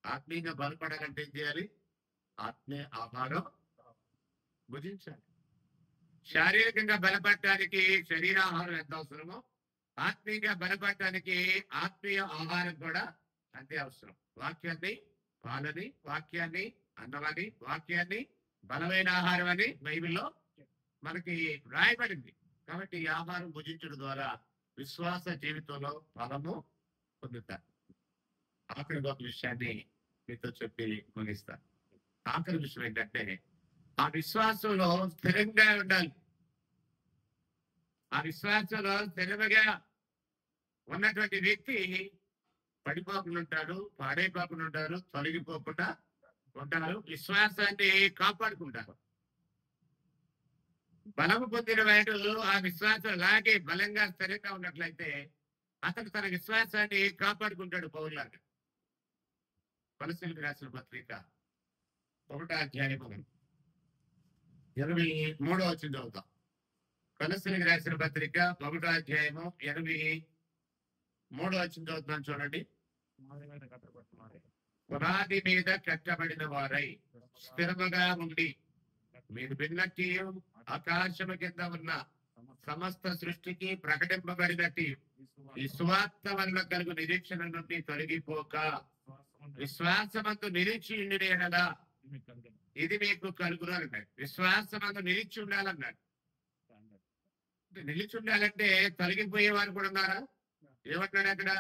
ఆత్మీయంగా బలపడాలంటే ఏం చేయాలి? ఆత్మీయ ఆహారం భుజించాలి. శారీరకంగా బలపడటానికి శరీరాహారం ఎంత అవసరమో ఆత్మీయంగా బలపడటానికి ఆత్మీయ ఆహారం కూడా అంతే అవసరం. వాక్యాన్ని పాలని, వాక్యాన్ని అన్నమని, వాక్యాన్ని బలమైన ఆహారం అని బైబిల్లో మనకి రాయబడింది. కాబట్టి ఈ ఆహారం భుజించడం ద్వారా విశ్వాస జీవితంలో బలము పొందుతారు. ఆఖరి ఒక విషయాన్ని మీతో చెప్పి ముగిస్తాను. ఆఖరి విషయం ఏంటంటే ఆ విశ్వాసంలో స్థిరంగా ఉండాలి. ఆ విశ్వాసంలో స్థిరంగా ఉన్నటువంటి వ్యక్తి పడిపోకుండా ఉంటారు, పాడైపోకుండా ఉంటారు, తొలగిపోకుండా ఉంటారు, విశ్వాసాన్ని కాపాడుకుంటారు. బలము పొందిన వాడు ఆ విశ్వాసం లాగే బలంగా స్థిరంగా ఉన్నట్లయితే అతను తన విశ్వాసాన్ని కాపాడుకుంటాడు. పౌరులాగా కొలస్సీయులకు రాసిన పత్రిక 1వ అధ్యాయము 23వ వచనం చదువుతాం. కొలస్సీయులకు రాసిన పత్రిక 1వ అధ్యాయము 23వ వచనం చదువుతాం. చూడండి. పునాది మీద కట్టబడిన వారై స్థిరముగా ఉండి మీరు విన్నట్టు ఆకాశము కింద ఉన్న సమస్త సృష్టికి ప్రకటింపబడినట్టు ఈ సువార్త వల్ల కలుగు నిరీక్షణ నుండి తొలగిపోక విశ్వాసమందు నిరీక్షి ఉండేలా ఇది మీకు కలుగును అన్నాడు. విశ్వాసమందు నిరీక్షి ఉండాలన్నాడు. నిలిచి ఉండాలంటే తొలగిపోయేవారు కూడా ఉన్నారా? ఏమంటాడు అక్కడ?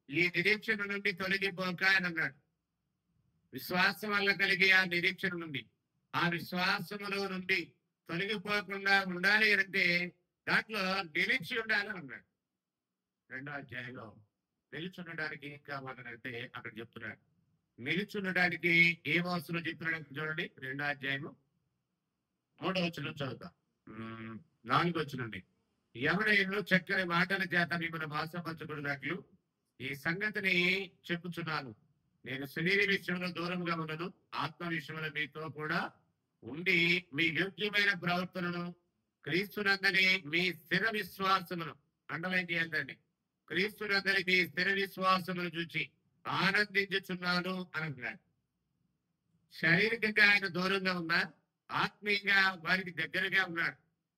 ఈ నిరీక్షణ నుండి తొలగిపోక అని అన్నాడు. విశ్వాసం వల్ల కలిగే ఆ నిరీక్షణ నుండి, ఆ విశ్వాసములో నుండి తొలగిపోకుండా ఉండాలి అంటే దాంట్లో నిలిచి ఉండాలని అన్నాడు. 2వ అధ్యాయంలో నిలిచి ఉండడానికి ఏం కావాలనంటే అక్కడ చెప్తున్నాడు. నిలిచి ఉండడానికి ఏం అవసరం చెప్తున్నాడు చూడండి. 2వ అధ్యాయము 3వ వచనం చదువుతా. 4వ వచనం నుండి ఎవరైనా చక్కని మాటల చేత మిమ్మల్ని మోసపరచబడినట్లు ఈ సంగతిని చెప్పుచున్నాను. నేను శరీర విషయంలో దూరంగా ఉన్నను, ఆత్మ విషయంలో మీతో కూడా ఉండి మీ యోగ్యమైన ప్రవర్తనను క్రీస్తునందరి మీ స్థిర విశ్వాసమును అండలైన్ చేయండి. క్రీస్తునందరి మీ స్థిర విశ్వాసమును చూచి ఆనందించుచున్నాను అని అంటున్నాడు. శారీరకంగా ఆయన దూరంగా ఉన్నారు, ఆత్మీయంగా వారికి దగ్గరగా ఉన్నాడు.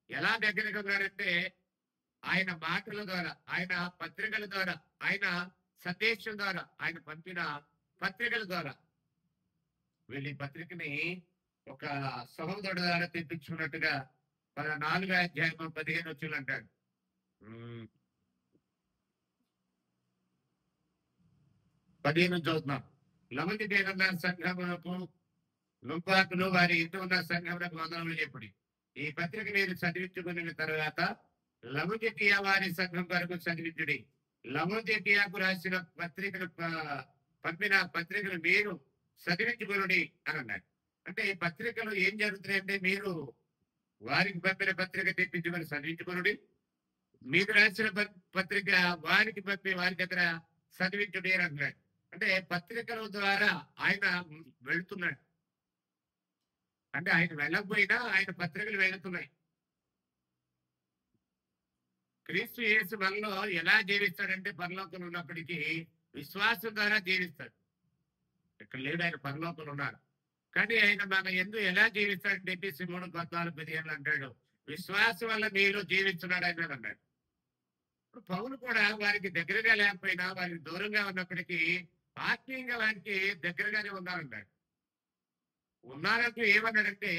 ఎలా దగ్గరగా ఉన్నాడంటే ఆయన మాటల ద్వారా, ఆయన పత్రికల ద్వారా, ఆయన సందేశం ద్వారా, ఆయన పంపిన పత్రికల ద్వారా. వీళ్ళ పత్రికని ఒక సహోదరుడు ద్వారా తెప్పించుకున్నట్టుగా 4వ అధ్యాయం 15 వచనం అంటాడు. 15 చదువుతున్నాం. లవొదికయ సంఘమునకు లుంపాకులు వారి ఇంటి ఉన్న సంఘములకు వందనములు చెప్పుడి. ఈ పత్రిక మీరు చదివించుకున్న తర్వాత లవొదికయ వారి సంఘం వరకు చదివించుడి. లవొదికయకు రాసిన పత్రికను పంపిన పత్రికలు మీరు చదివించుకునుడి అని అన్నాడు. అంటే ఈ పత్రికలు ఏం జరుగుతున్నాయంటే మీరు వారికి పంపిన పత్రిక తెప్పించుకొని చదివించుకునుడి, మీకు రాసిన పత్రిక వారికి పంపి వారి దగ్గర చదివించుడి అని అంటున్నాడు. అంటే పత్రికల ద్వారా ఆయన వెళుతున్నాడు. అంటే ఆయన వెళ్ళకపోయినా ఆయన పత్రికలు వెళుతున్నాయి. క్రీస్తు యేసు మనలో ఎలా జీవిస్తాడంటే పరలోకంలో ఉన్నప్పటికీ విశ్వాసం ద్వారా జీవిస్తాడు. ఇక్కడ లేడు, ఆయన పరలోకంలో ఉన్నాడు. కానీ ఆయన మన ఎందు ఎలా జీవిస్తాడంటే ఎపిసి 3:14-15 అంటాడు. విశ్వాసం వల్ల మీరు జీవిస్తున్నాడు ఆయన అన్నాడు. ఇప్పుడు పౌలు కూడా వారికి దగ్గరగా లేకపోయినా వారికి దూరంగా ఉన్నప్పటికీ ఆత్మీయంగా వారికి దగ్గరగానే ఉన్నారన్నాడు. ఉన్నారంటూ ఏమన్నాడంటే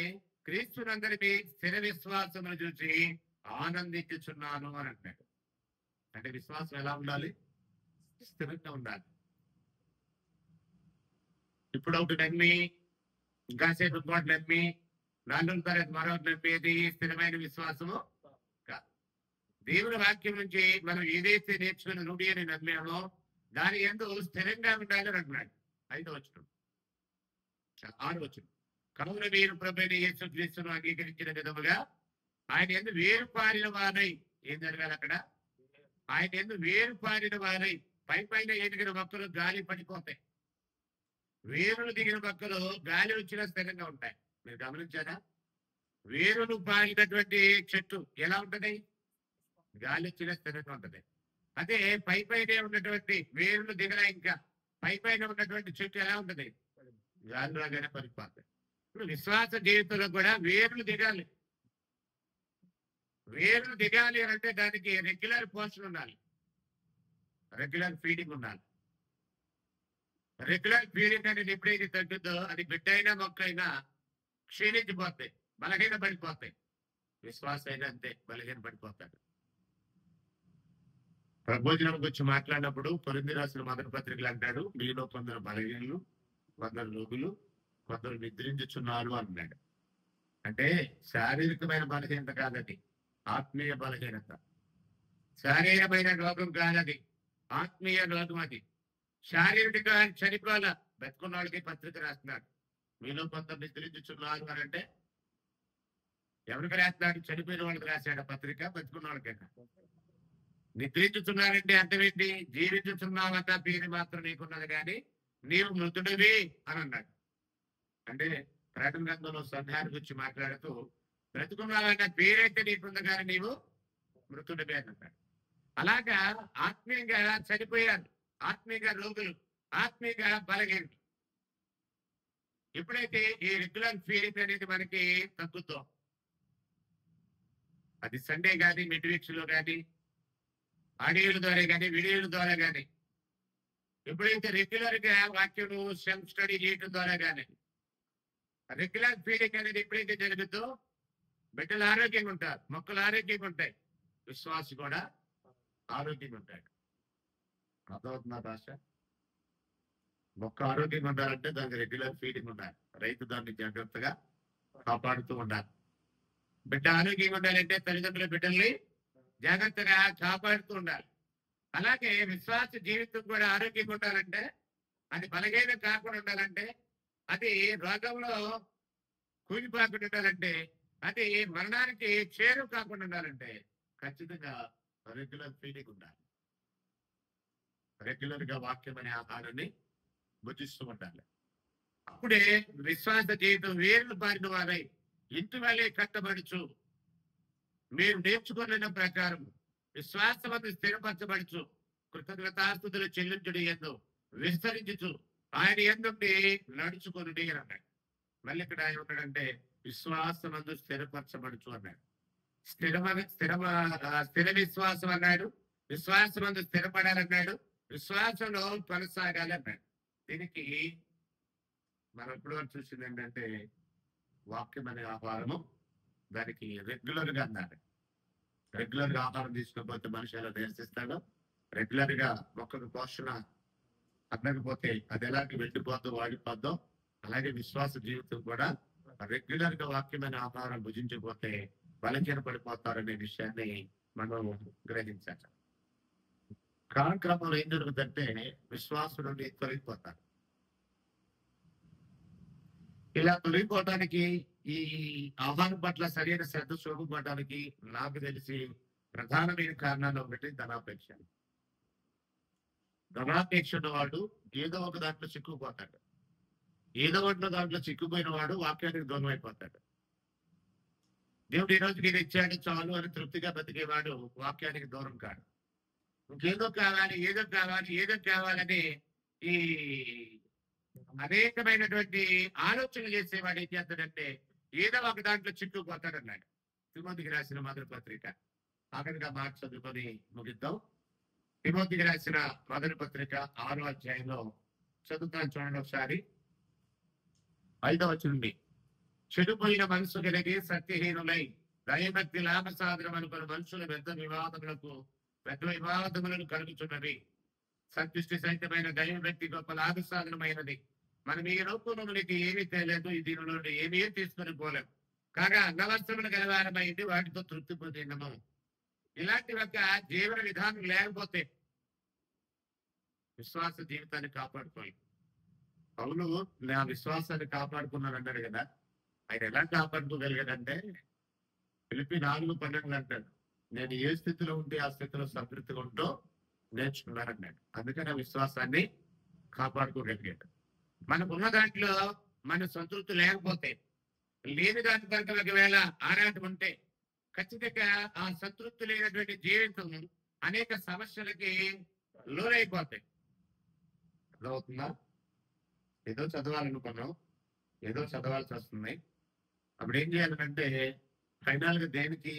క్రీస్తునందరి మీ స్థిర విశ్వాసమును చూసి ఆనందించుచున్నాను అని అంటాడు. అంటే విశ్వాసం ఎలా ఉండాలి? స్థిరంగా ఉండాలి. ఇప్పుడు ఒకటి నమ్మి ఇంకాసేపు ఇంకోటి నమ్మి 4వ తరగతి మరొకటి నమ్మేది స్థిరమైన విశ్వాసము కాదు. దేవుని వాక్యం నుంచి మనం ఏదైతే నేర్చుకుని రూఢి అని నమ్మామో దాని యందు స్థిరంగా ఉండాలి అని అంటున్నాడు. 5వ వచనం 6వ వచనం కావున మీరు ప్రభువైన యేసుక్రీస్తును అంగీకరించిన విధముగా ఆయన యందు వేరుపారిన వారై ఏం జరగాలి అక్కడ? ఆయన యందు వేరుపారిన వారై పైన ఎదిగిన మొక్కలు గాలి పడిపోతాయి, వేరులు దిగిన మొక్కలు గాలి వచ్చినా స్థిరంగా ఉంటాయి. మీరు గమనించారా? వేరులు పారినటువంటి చెట్టు ఎలా ఉంటది? గాలి వచ్చినా స్థిరంగా ఉంటది. అదే పైన ఉన్నటువంటి వేరులు దిగల ఇంకా పైన ఉన్నటువంటి చెట్టు ఎలా ఉంటది? గాలి రాగానే పడిపోతాయి. ఇప్పుడు విశ్వాస జీవితంలో కూడా వేరులు దిగాలి. వేరులు దిగాలి అంటే దానికి రెగ్యులర్ పోషణ ఉండాలి, రెగ్యులర్ ఫీడింగ్ ఉండాలి. రెగ్యులర్ ఫీడింగ్ అనేది ఎప్పుడైతే తగ్గుతుందో అది బిడ్డ అయినా మొక్క అయినా క్షీణించిపోతాయి, బలహీన పడిపోతాయి. విశ్వాసం అయినా అంతే, బలహీన పడిపోతాడు. ప్రబోధనం గురించి మాట్లాడినప్పుడు కొరింథీ రాసిన మొదటి పత్రికలు అంటాడు, మీలో కొందరు బలహీనులు, కొందరు రోగులు, కొందరు నిద్రించుచున్నారు అన్నాడు. అంటే శారీరకమైన బలహీనత కాదది, ఆత్మీయ బలహీనత. శారీరమైన రోగం కాదది, ఆత్మీయ రోగం అది. శారీరకంగా చనిపోవాల, బతుకున్న వాళ్ళకి పత్రిక రాస్తున్నాడు. మీలో కొంత నిద్రించుచున్నారు అని అంటే ఎవరికి రాస్తున్నాడు? చనిపోయిన వాళ్ళకి రాశాడు పత్రిక, బతుకున్న వాళ్ళకైనా. నిద్రించుతున్నారంటే అర్థం ఏంటి? జీవించుతున్నావన్న పేరు మాత్రం నీకున్నది కానీ నీవు మృతుడివి అని అన్నాడు. అంటే ప్రకటన గ్రంథంలో సంధ్యాన్ని గురించి మాట్లాడుతూ బ్రతుకున్నావన్న పేరైతే నీకుంది కానీ నీవు మృతుడివి అని అన్నాడు. అలాగా ఆత్మీయంగా చనిపోయారు, ఆత్మీయంగా రోగులు, ఆత్మీయంగా బలహీనులు. ఎప్పుడైతే ఈ రెగ్యులర్ ఫీలింగ్ అనేది మనకి తగ్గుతాం, అది సండే కానీ మిడ్ వీక్స్ లో కానీ ఆడియోల ద్వారా కానీ వీడియోల ద్వారా కానీ ఎప్పుడైతే రెగ్యులర్ గా వాక్యం సెల్ఫ్ స్టడీ చేయడం ద్వారా కానీ రెగ్యులర్ ఫీలింగ్ అనేది ఎప్పుడైతే జరుగుతుందో బిడ్డలు ఆరోగ్యంగా ఉంటారు, మొక్కలు ఆరోగ్యంగా ఉంటాయి, విశ్వాసి కూడా ఆరోగ్యంగా ఉంటాడు. అర్థమవుతుందా భాష? మొక్క ఆరోగ్యంగా ఉండాలంటే దానికి రెగ్యులర్ ఫీడింగ్ ఉండాలి, రైతు దాన్ని జాగ్రత్తగా కాపాడుతూ ఉండాలి. బిడ్డ ఆరోగ్యంగా ఉండాలంటే తల్లిదండ్రుల బిడ్డల్ని జాగ్రత్తగా కాపాడుతూ ఉండాలి. అలాగే విశ్వాస జీవితం కూడా ఆరోగ్యంగా ఉండాలంటే, అది బలహీనం కాకుండా ఉండాలంటే, అది రోగంలో కూలిపోకుండా ఉండాలంటే, అది మరణానికి చేరు కాకుండా ఉండాలంటే ఖచ్చితంగా రెగ్యులర్ ఫీడింగ్ ఉండాలి. రెగ్యులర్ గా వాక్యం అనే ఆహారాన్ని భుజిస్తూ ఉండాలి. అప్పుడే విశ్వాస జీవితం వేర్లు బారిన వారై ఇంటి వల్లే కట్టబడుచు మీరు నేర్చుకున్న ప్రకారం విశ్వాసమందు స్థిరపరచబడుచు కృతజ్ఞతాస్తుతులు చెల్లించుడి ఎందు విస్తరించు ఆయన ఎందుండి నడుచుకుని అన్నాడు. మళ్ళీ ఇక్కడ ఆయన ఉన్నాడంటే విశ్వాసమందు స్థిరపరచబడుచు అన్నాడు. స్థిర విశ్వాసం అన్నాడు, విశ్వాసమందు స్థిరపడాలన్నాడు, విశ్వాసంలో కొనసాగాలి అన్నాడు. దీనికి మనం ఎప్పుడు చూసింది ఏంటంటే వాక్యం అనే ఆహారము, దానికి రెగ్యులర్ గా అన్నారు. రెగ్యులర్ గా ఆహారం తీసుకోకపోతే మనిషి ఎలా నిరసిస్తాడో, రెగ్యులర్ గా మొక్కకు పోషణ అందకపోతే అది ఎలాంటి వెళ్ళిపోద్దో వాడిపోద్దో, అలాగే విశ్వాస జీవితం కూడా రెగ్యులర్ గా వాక్యమైన ఆహారం భుజించకపోతే బలహీన పడిపోతారనే విషయాన్ని మనం గ్రహించాలి. కాలక్రమంలో ఏం జరుగుతుందంటే విశ్వాసం నుండి తొలగిపోతారు. ఇలా తొలగిపోవడానికి, ఈ ఆహ్వానం పట్ల సరైన శ్రద్ధ చూపడానికి నాకు తెలిసి ప్రధానమైన కారణాలు ఒకటి ధనాపేక్ష. ధనాపేక్ష ఉన్నవాడు ఏదో ఒక దాంట్లో చిక్కుకుపోతాడు. ఏదో ఒక దాంట్లో చిక్కుపోయిన వాడు వాక్యానికి దూరం అయిపోతాడు. దేవుడు ఈ రోజు నేను ఇచ్చాడు చాలు అని తృప్తిగా బతికేవాడు వాక్యానికి దూరం కాడు. ఇంకేదో కావాలి, ఏదో కావాలి, ఏదో కావాలని ఈ అనేకమైనటువంటి ఆలోచనలు చేసేవాడు ఏం చేస్తాడంటే ఏదో ఒక దాంట్లో చిక్కుపోతాడన్నాడు. తిమోతికి రాసిన మొదటి పత్రిక ఆఖరిగా మార్చి చదువుకొని ముగిద్దాం. తిమోతికి రాసిన మొదటి పత్రిక 6వ అధ్యాయంలో చదువుతాను, చూడండి ఒకసారి. 5వ వచనం నుండి, చెడిపోయిన మనసు కలిగి సత్యహీనులై దయభక్తి లాభ సాధనం అనుకున్న మనుషులు పెద్ద వివాదములను కలుగుతున్నవి. సంతుష్టి సహితమైన దైవభక్తి గొప్ప లాభ సాధనమైనది. మనం ఈ రూపంలోనికి ఏమీ తెలియదు, ఈ దీని నుండి ఏమీ తీసుకొని పోలేము. కాగా అంగవస్త్రములు గలవారమైంది వాటితో తృప్తి పొందినము. ఇలాంటి ఒక జీవన విధానం లేకపోతే విశ్వాస జీవితాన్ని కాపాడుకోవాలి. పౌలు నా విశ్వాసాన్ని కాపాడుకున్నాను అన్నాడు కదా. ఆయన ఎలా కాపాడుకోగలిగాడంటే ఫిలిప్పీ 4:12 అంటాడు, నేను ఏ స్థితిలో ఉంటే ఆ స్థితిలో సంతృప్తిగా ఉంటూ నేర్చుకున్నారన్నాడు. అందుకని ఆ విశ్వాసాన్ని కాపాడుకోగలిగాడు. మనకున్న దాంట్లో మన సంతృప్తి లేకపోతే, లేని దాని కనుక ఒకవేళ ఆరాటం ఉంటే ఖచ్చితంగా ఆ సంతృప్తి లేనటువంటి జీవితం అనేక సమస్యలకి లోనైపోతాయి. అర్థమవుతుందా? ఏదో చదవాలనుకున్నాం, ఏదో చదవాల్సి వస్తుంది. అప్పుడు ఏం చేయాలంటే ఫైనల్ గా దేనికి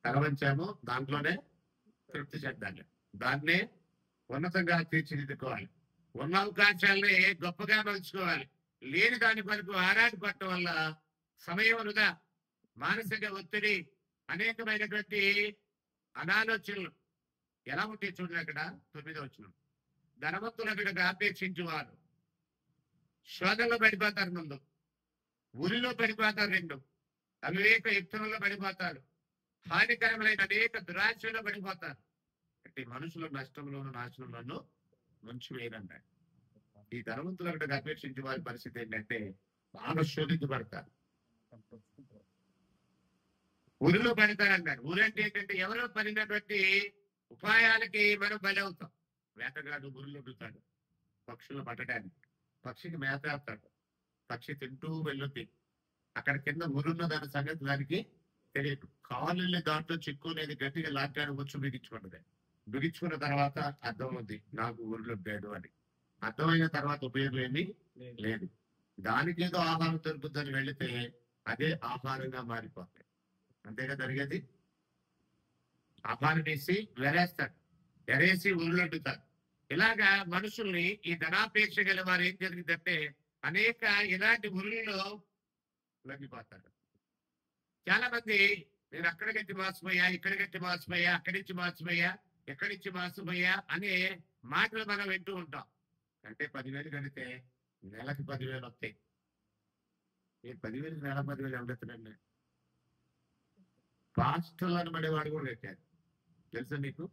తలవంచామో దాంట్లోనే తృప్తి చెందాలి, దాన్నే ఉన్నతంగా తీర్చిదిద్దుకోవాలి, ఉన్న అవకాశాలని గొప్పగా మలుచుకోవాలి. లేని దాని వరకు ఆరాటి పట్టడం వల్ల సమయం వృధా, మానసిక ఒత్తిడి, అనేకమైనటువంటి అనాలోచనలు ఎలా ఉంటాయి చూడండి. అక్కడ 9వ వచనం, ధనవంతులు అక్కడ ఆపేక్షించేవారు శోధనలో పడిపోతారు, ముందు ఉరిలో పడిపోతారు, 2 అవివేక యుక్తంలో పడిపోతారు, హానికరమైన అనేక దురాశలో పడిపోతారు. బట్టి మనుషుల నష్టంలోను నాశనంలోను ముంచి వేయనన్నాడు. ఈ ధనవంతులకు అపేక్షించే వారి పరిస్థితి ఏంటంటే బాగా శోధించబడతారు, ఊరిలో పడతారన్నారు. ఊరంటే ఏంటంటే ఎవరో పడినటువంటి ఉపాయాలకి మనం బలి అవుతాం. వేటగాడు ఊరిలో ఉంటాడు పక్షులను పట్టడానికి, పక్షికి మేత వేస్తాడు, పక్షి తింటూ వెళ్ళుద్ది. అక్కడ కింద ఊరున్న దాని సంగతి దానికి తెలియదు. కాళ్ళు దాంట్లో చిక్కునేది గట్టిగా లాక్డాన్ని వచ్చి బిగించుకుంటది. బిగించుకున్న తర్వాత అర్థం అవుద్ది నాకు ఊరిలో ఉంటాడు అని. అర్థమైన తర్వాత ఉపయోగం ఏమీ లేదు. దానికి ఏదో ఆహారం దొరుకుతుందని వెళితే అదే ఆహారంగా మారిపోతాయి. అంతేగా జరిగేది. ఆహారం వేసి వెరేస్తాడు, ఎరేసి ఊళ్ళొండుతాడు. ఇలాగా మనుషుల్ని ఈ ధనాపేక్ష గల వారు ఏం జరిగిందంటే అనేక ఇలాంటి ఊళ్ళలో లొంగిపోతాడు. చాలా మంది నేను అక్కడికి మోసపోయా, ఇక్కడికి మోసపోయా, అక్కడి నుంచి మోసపోయా, ఎక్కడి నుంచి మోసపోయా అనే మాటలు మనం వింటూ ఉంటాం. అంటే 10,000 కడితే నెలకి 10,000 వస్తాయి. ఈ 10,000 నెల 10,000 ఎవరెత్తాడండి? పాస్టర్లు అనబడేవాడు కూడా కట్టారు తెలుసా నీకు?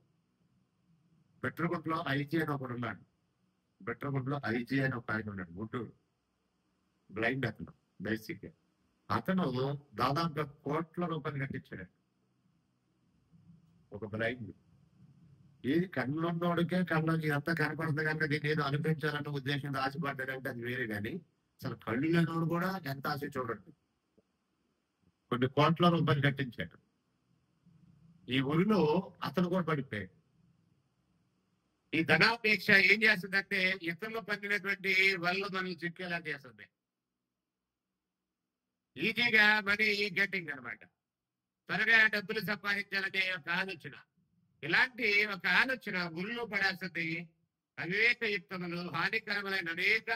బెట్రగుంట్లో ఐజీ అని ఒకడు ఉన్నాడు. బెట్రగుంట్లో ఐజీ అని ఒక ఆయన ఉన్నాడు, గుడ్డూరు, బ్లైండ్ అతను. బేసిక్ అతను దాదాపుగా ₹1,00,00,000 కట్టించాడు. ఒక బ్లైండ్. ఏది కళ్ళున్నోడికే కళ్ళకి ఎంత కనపడుతుంది కనుక దీన్ని ఏదో అనిపించాలన్న ఉద్దేశంతో ఆశపడ్డాడంటే అది వేరే. కానీ అసలు కళ్ళు లేనోడు కూడా ఎంత ఆశ చూడండి. కొన్ని ₹1,00,00,000 కట్టించాడు. ఈ ఊరిలో అతను కూడా పడిపోయాడు. ఈ ధనాపేక్ష ఏం చేస్తుందంటే ఇతరులు పండినటువంటి వల్ల మనల్ని చిక్కేలా చేస్తుంది. ఈజీగా మనీ గెట్టింగ్ అనమాట. త్వరగా డబ్బులు సంపాదించాలనే ఒక ఆలోచన. ఇలాంటి ఒక ఆలోచన ఊరిలో పడాల్సింది. అవివేకయుక్తములు హానికరములైన అనేక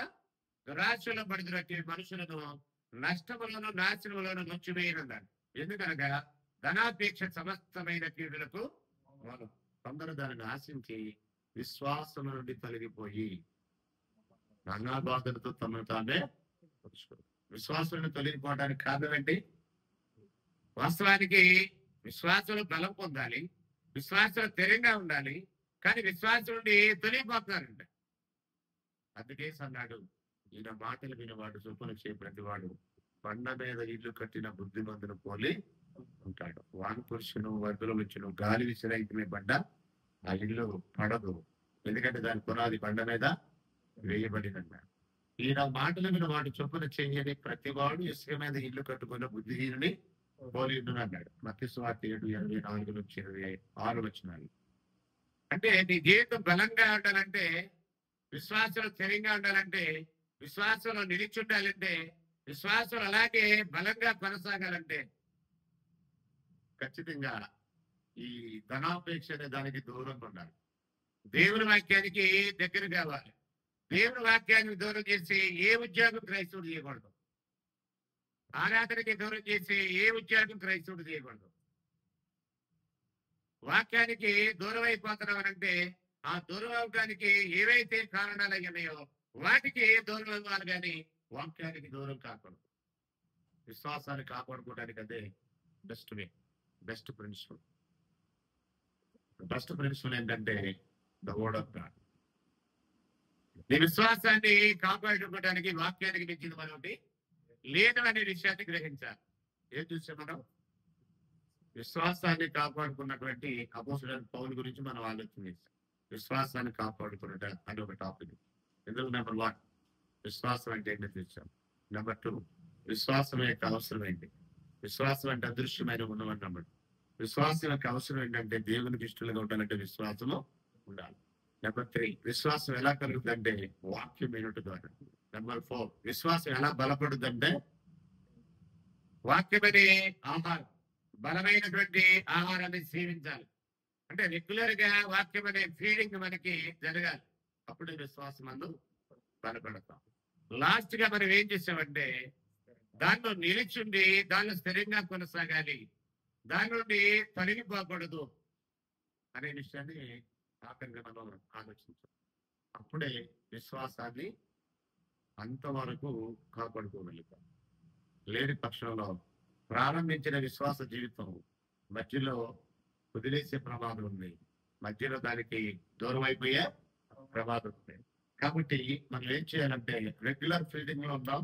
దురాశలో పడినటువంటి మనుషులను నష్టములను నాశనములను ముంచివేయనున్నారు. ఎందుకనగా ధనాపేక్ష సమస్తమైన కీడులకు మూలం. కొందరు దానిని ఆశించి విశ్వాసం నుండి తొలగిపోయి నానా బాధలతో తమను తామే విశ్వాసం నుండి తొలగిపోవడానికి కారణం ఏంటి? వాస్తవానికి విశ్వాసంలో బలం పొందాలి, విశ్వాసంలో స్థిరంగా ఉండాలి. కానీ విశ్వాసం నుండి తొలగిపోతున్నారంట. అందుకే అన్నాడు, ఈయన మాటలు వినవాడు చొప్పున చే ప్రతివాడు బండ మీద ఇల్లు కట్టిన బుద్ధిమంతును పోలి ఉంటాడు. వాను పురుషును వరదలు వచ్చును గాలి విసిరైతే బండ ఆ ఇల్లు పడదు, ఎందుకంటే దాని పునాది బండ మీద వేయబడినన్నాడు. ఈయన మాటలు విన వాడు చొప్పున చేయని ప్రతివాడు ఇసుక మీద ఇల్లు కట్టుకున్న బుద్ధిహీనుని పోలి అన్నాడు. మత్తయి సువార్త 7:24-26 వచనాలు. అంటే నీ జీవితం బలంగా ఉండాలంటే, విశ్వాసంలో స్థిరంగా ఉండాలంటే, విశ్వాసంలో నిలిచి ఉండాలంటే, విశ్వాసం అలాగే బలంగా కొనసాగాలంటే ఖచ్చితంగా ఈ ధనాపేక్ష అనే దానికి దూరంగా ఉండాలి. దేవుని వాక్యానికి దగ్గర కావాలి. దేవుని వాక్యానికి దూరం చేసి ఏ ఉద్యోగం క్రైస్తవుడు చేయకూడదు. ఆరాధనకి దూరం చేసి ఏ ఉద్యోగం క్రైస్తవుడు చేయకూడదు. వాక్యానికి దూరం అయిపోతున్నామనంటే ఆ దూరం అవడానికి ఏవైతే కారణాలు అయ్యాయో వాటికి దూరం అవ్వాలి, కానీ వాక్యానికి దూరం కాకూడదు. విశ్వాసాన్ని కాపాడుకోవడానికి అదే best way, best principle. Best principle ఏంటంటే ద వర్డ్ ఆఫ్ గాడ్. నీ విశ్వాసాన్ని కాపాడుకోవడానికి వాక్యానికి మించింది మరొకటి లేదు అనే విషయాన్ని గ్రహించాలి. ఏం చూసే మనం విశ్వాసాన్ని కాపాడుకున్నటువంటి అపోస్తలుడైన పౌలు గురించి మనం ఆలోచన చేస్తాం. విశ్వాసాన్ని కాపాడుకున్నట అని ఒక టాపిక్. ఎందుకు నెంబర్ 1 విశ్వాసం అంటే ఏంటో చూసాం. నెంబర్ 2 విశ్వాసం యొక్క అవసరం ఏంటి? విశ్వాసం అంటే అదృశ్యమైన ఉన్నవని నమ్మడం. విశ్వాసం యొక్క అవసరం ఏంటంటే దేవునికి ఇష్టలుగా ఉండాలంటే విశ్వాసము ఉండాలి. నెంబర్ 3 విశ్వాసం ఎలా కలుగుతుందంటే వాక్యం వినుట ద్వారా. నెంబర్ 4 విశ్వాసం ఎలా బలపడుతుందంటే వాక్యమనే ఆహారం, బలమైనటువంటి ఆహారాన్ని సేవించాలి. అంటే రెగ్యులర్ గా వాక్యం అనే ఫీడింగ్ మనకి జరగాలి. అప్పుడు విశ్వాసం అందు బలపడతాం. లాస్ట్ గా మనం ఏం చేసామంటే దానిలో నిలిచుండి దానిలో స్థిరంగా కొనసాగాలి, దాని నుండి తొలగిపోకూడదు అనే విషయాన్ని ఆఖరిగా మనం ఆలోచించాం. అప్పుడే విశ్వాసాన్ని అంతవరకు కాపాడుకోగలుగుతాం. లేని పక్షంలో ప్రారంభించిన విశ్వాస జీవితం మధ్యలో వదిలేసే ప్రమాదం ఉంది. మధ్యలో దానికి దూరం అయిపోయే ప్రమాదం ఉంది. కాబట్టి మనం ఏం చేయాలంటే రెగ్యులర్ ఫీల్డింగ్ లో ఉందాం,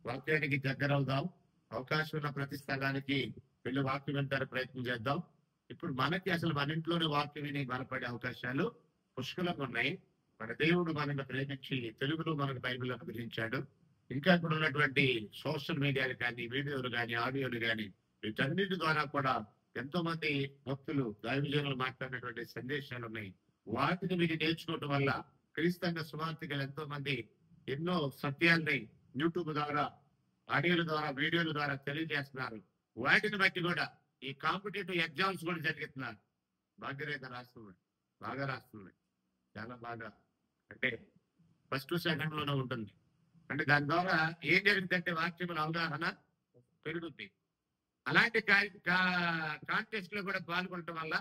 వాక్యానికి దగ్గర అవుదాం, అవకాశం ఉన్న ప్రతి స్థలానికి వెళ్ళి వాక్యం వినడానికి ప్రయత్నం చేద్దాం. ఇప్పుడు మనకి అసలు మన ఇంట్లోనే వాక్యం విని బలపడే అవకాశాలు పుష్కలంగా ఉన్నాయి. మన దేవుడు మనల్ని ప్రేమించి తెలుగులో మనకు బైబిల్ అనుగ్రహించాడు. ఇంకా ఇప్పుడు ఉన్నటువంటి సోషల్ మీడియాలు కానీ, వీడియోలు కానీ, ఆడియోలు కానీ, వీటన్నిటి ద్వారా కూడా ఎంతో మంది భక్తులు దైవజనులు మాట్లాడినటువంటి సందేశాలు ఉన్నాయి. వాటిని మీరు నేర్చుకోవటం వల్ల క్రీస్తవ సువార్థికులు ఎంతో మంది ఎన్నో సత్యాల్ని యూట్యూబ్ ద్వారా, ఆడియోల ద్వారా, వీడియోల ద్వారా తెలియజేస్తున్నారు. వాటిని బట్టి కూడా ఈ కాంపిటేటివ్ ఎగ్జామ్స్ కూడా జరుగుతున్నారు. భాగ్యరేఖ రాస్తుంది, బాగా రాస్తుంది, చాలా బాగా, అంటే ఫస్ట్ సెకండ్ లోనే ఉంటుంది. అంటే దాని ద్వారా ఏం జరిగిందంటే వాక్యముల అవగాహన పెరుగుద్ది. అలాంటి కాంటెస్ట్ లో కూడా పాల్గొనటం వల్ల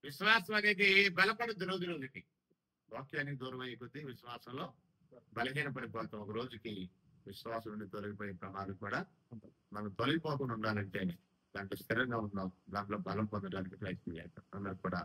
విశ్వాసం అనేది బలపడుద్ది. రోజు రోజుకి వాక్యానికి దూరం అయ్యే కొద్దీ విశ్వాసంలో బలహీనపడిపోతాం. ఒక రోజుకి విశ్వాసం నుండి తొలగిపోయే ప్రమాదం కూడా. మనం తొలగిపోకుండా ఉండాలంటే దాంట్లో స్థిరంగా ఉందాం, దాంట్లో బలం పొందడానికి ప్రయత్నం చేద్దాం. అందరూ కూడా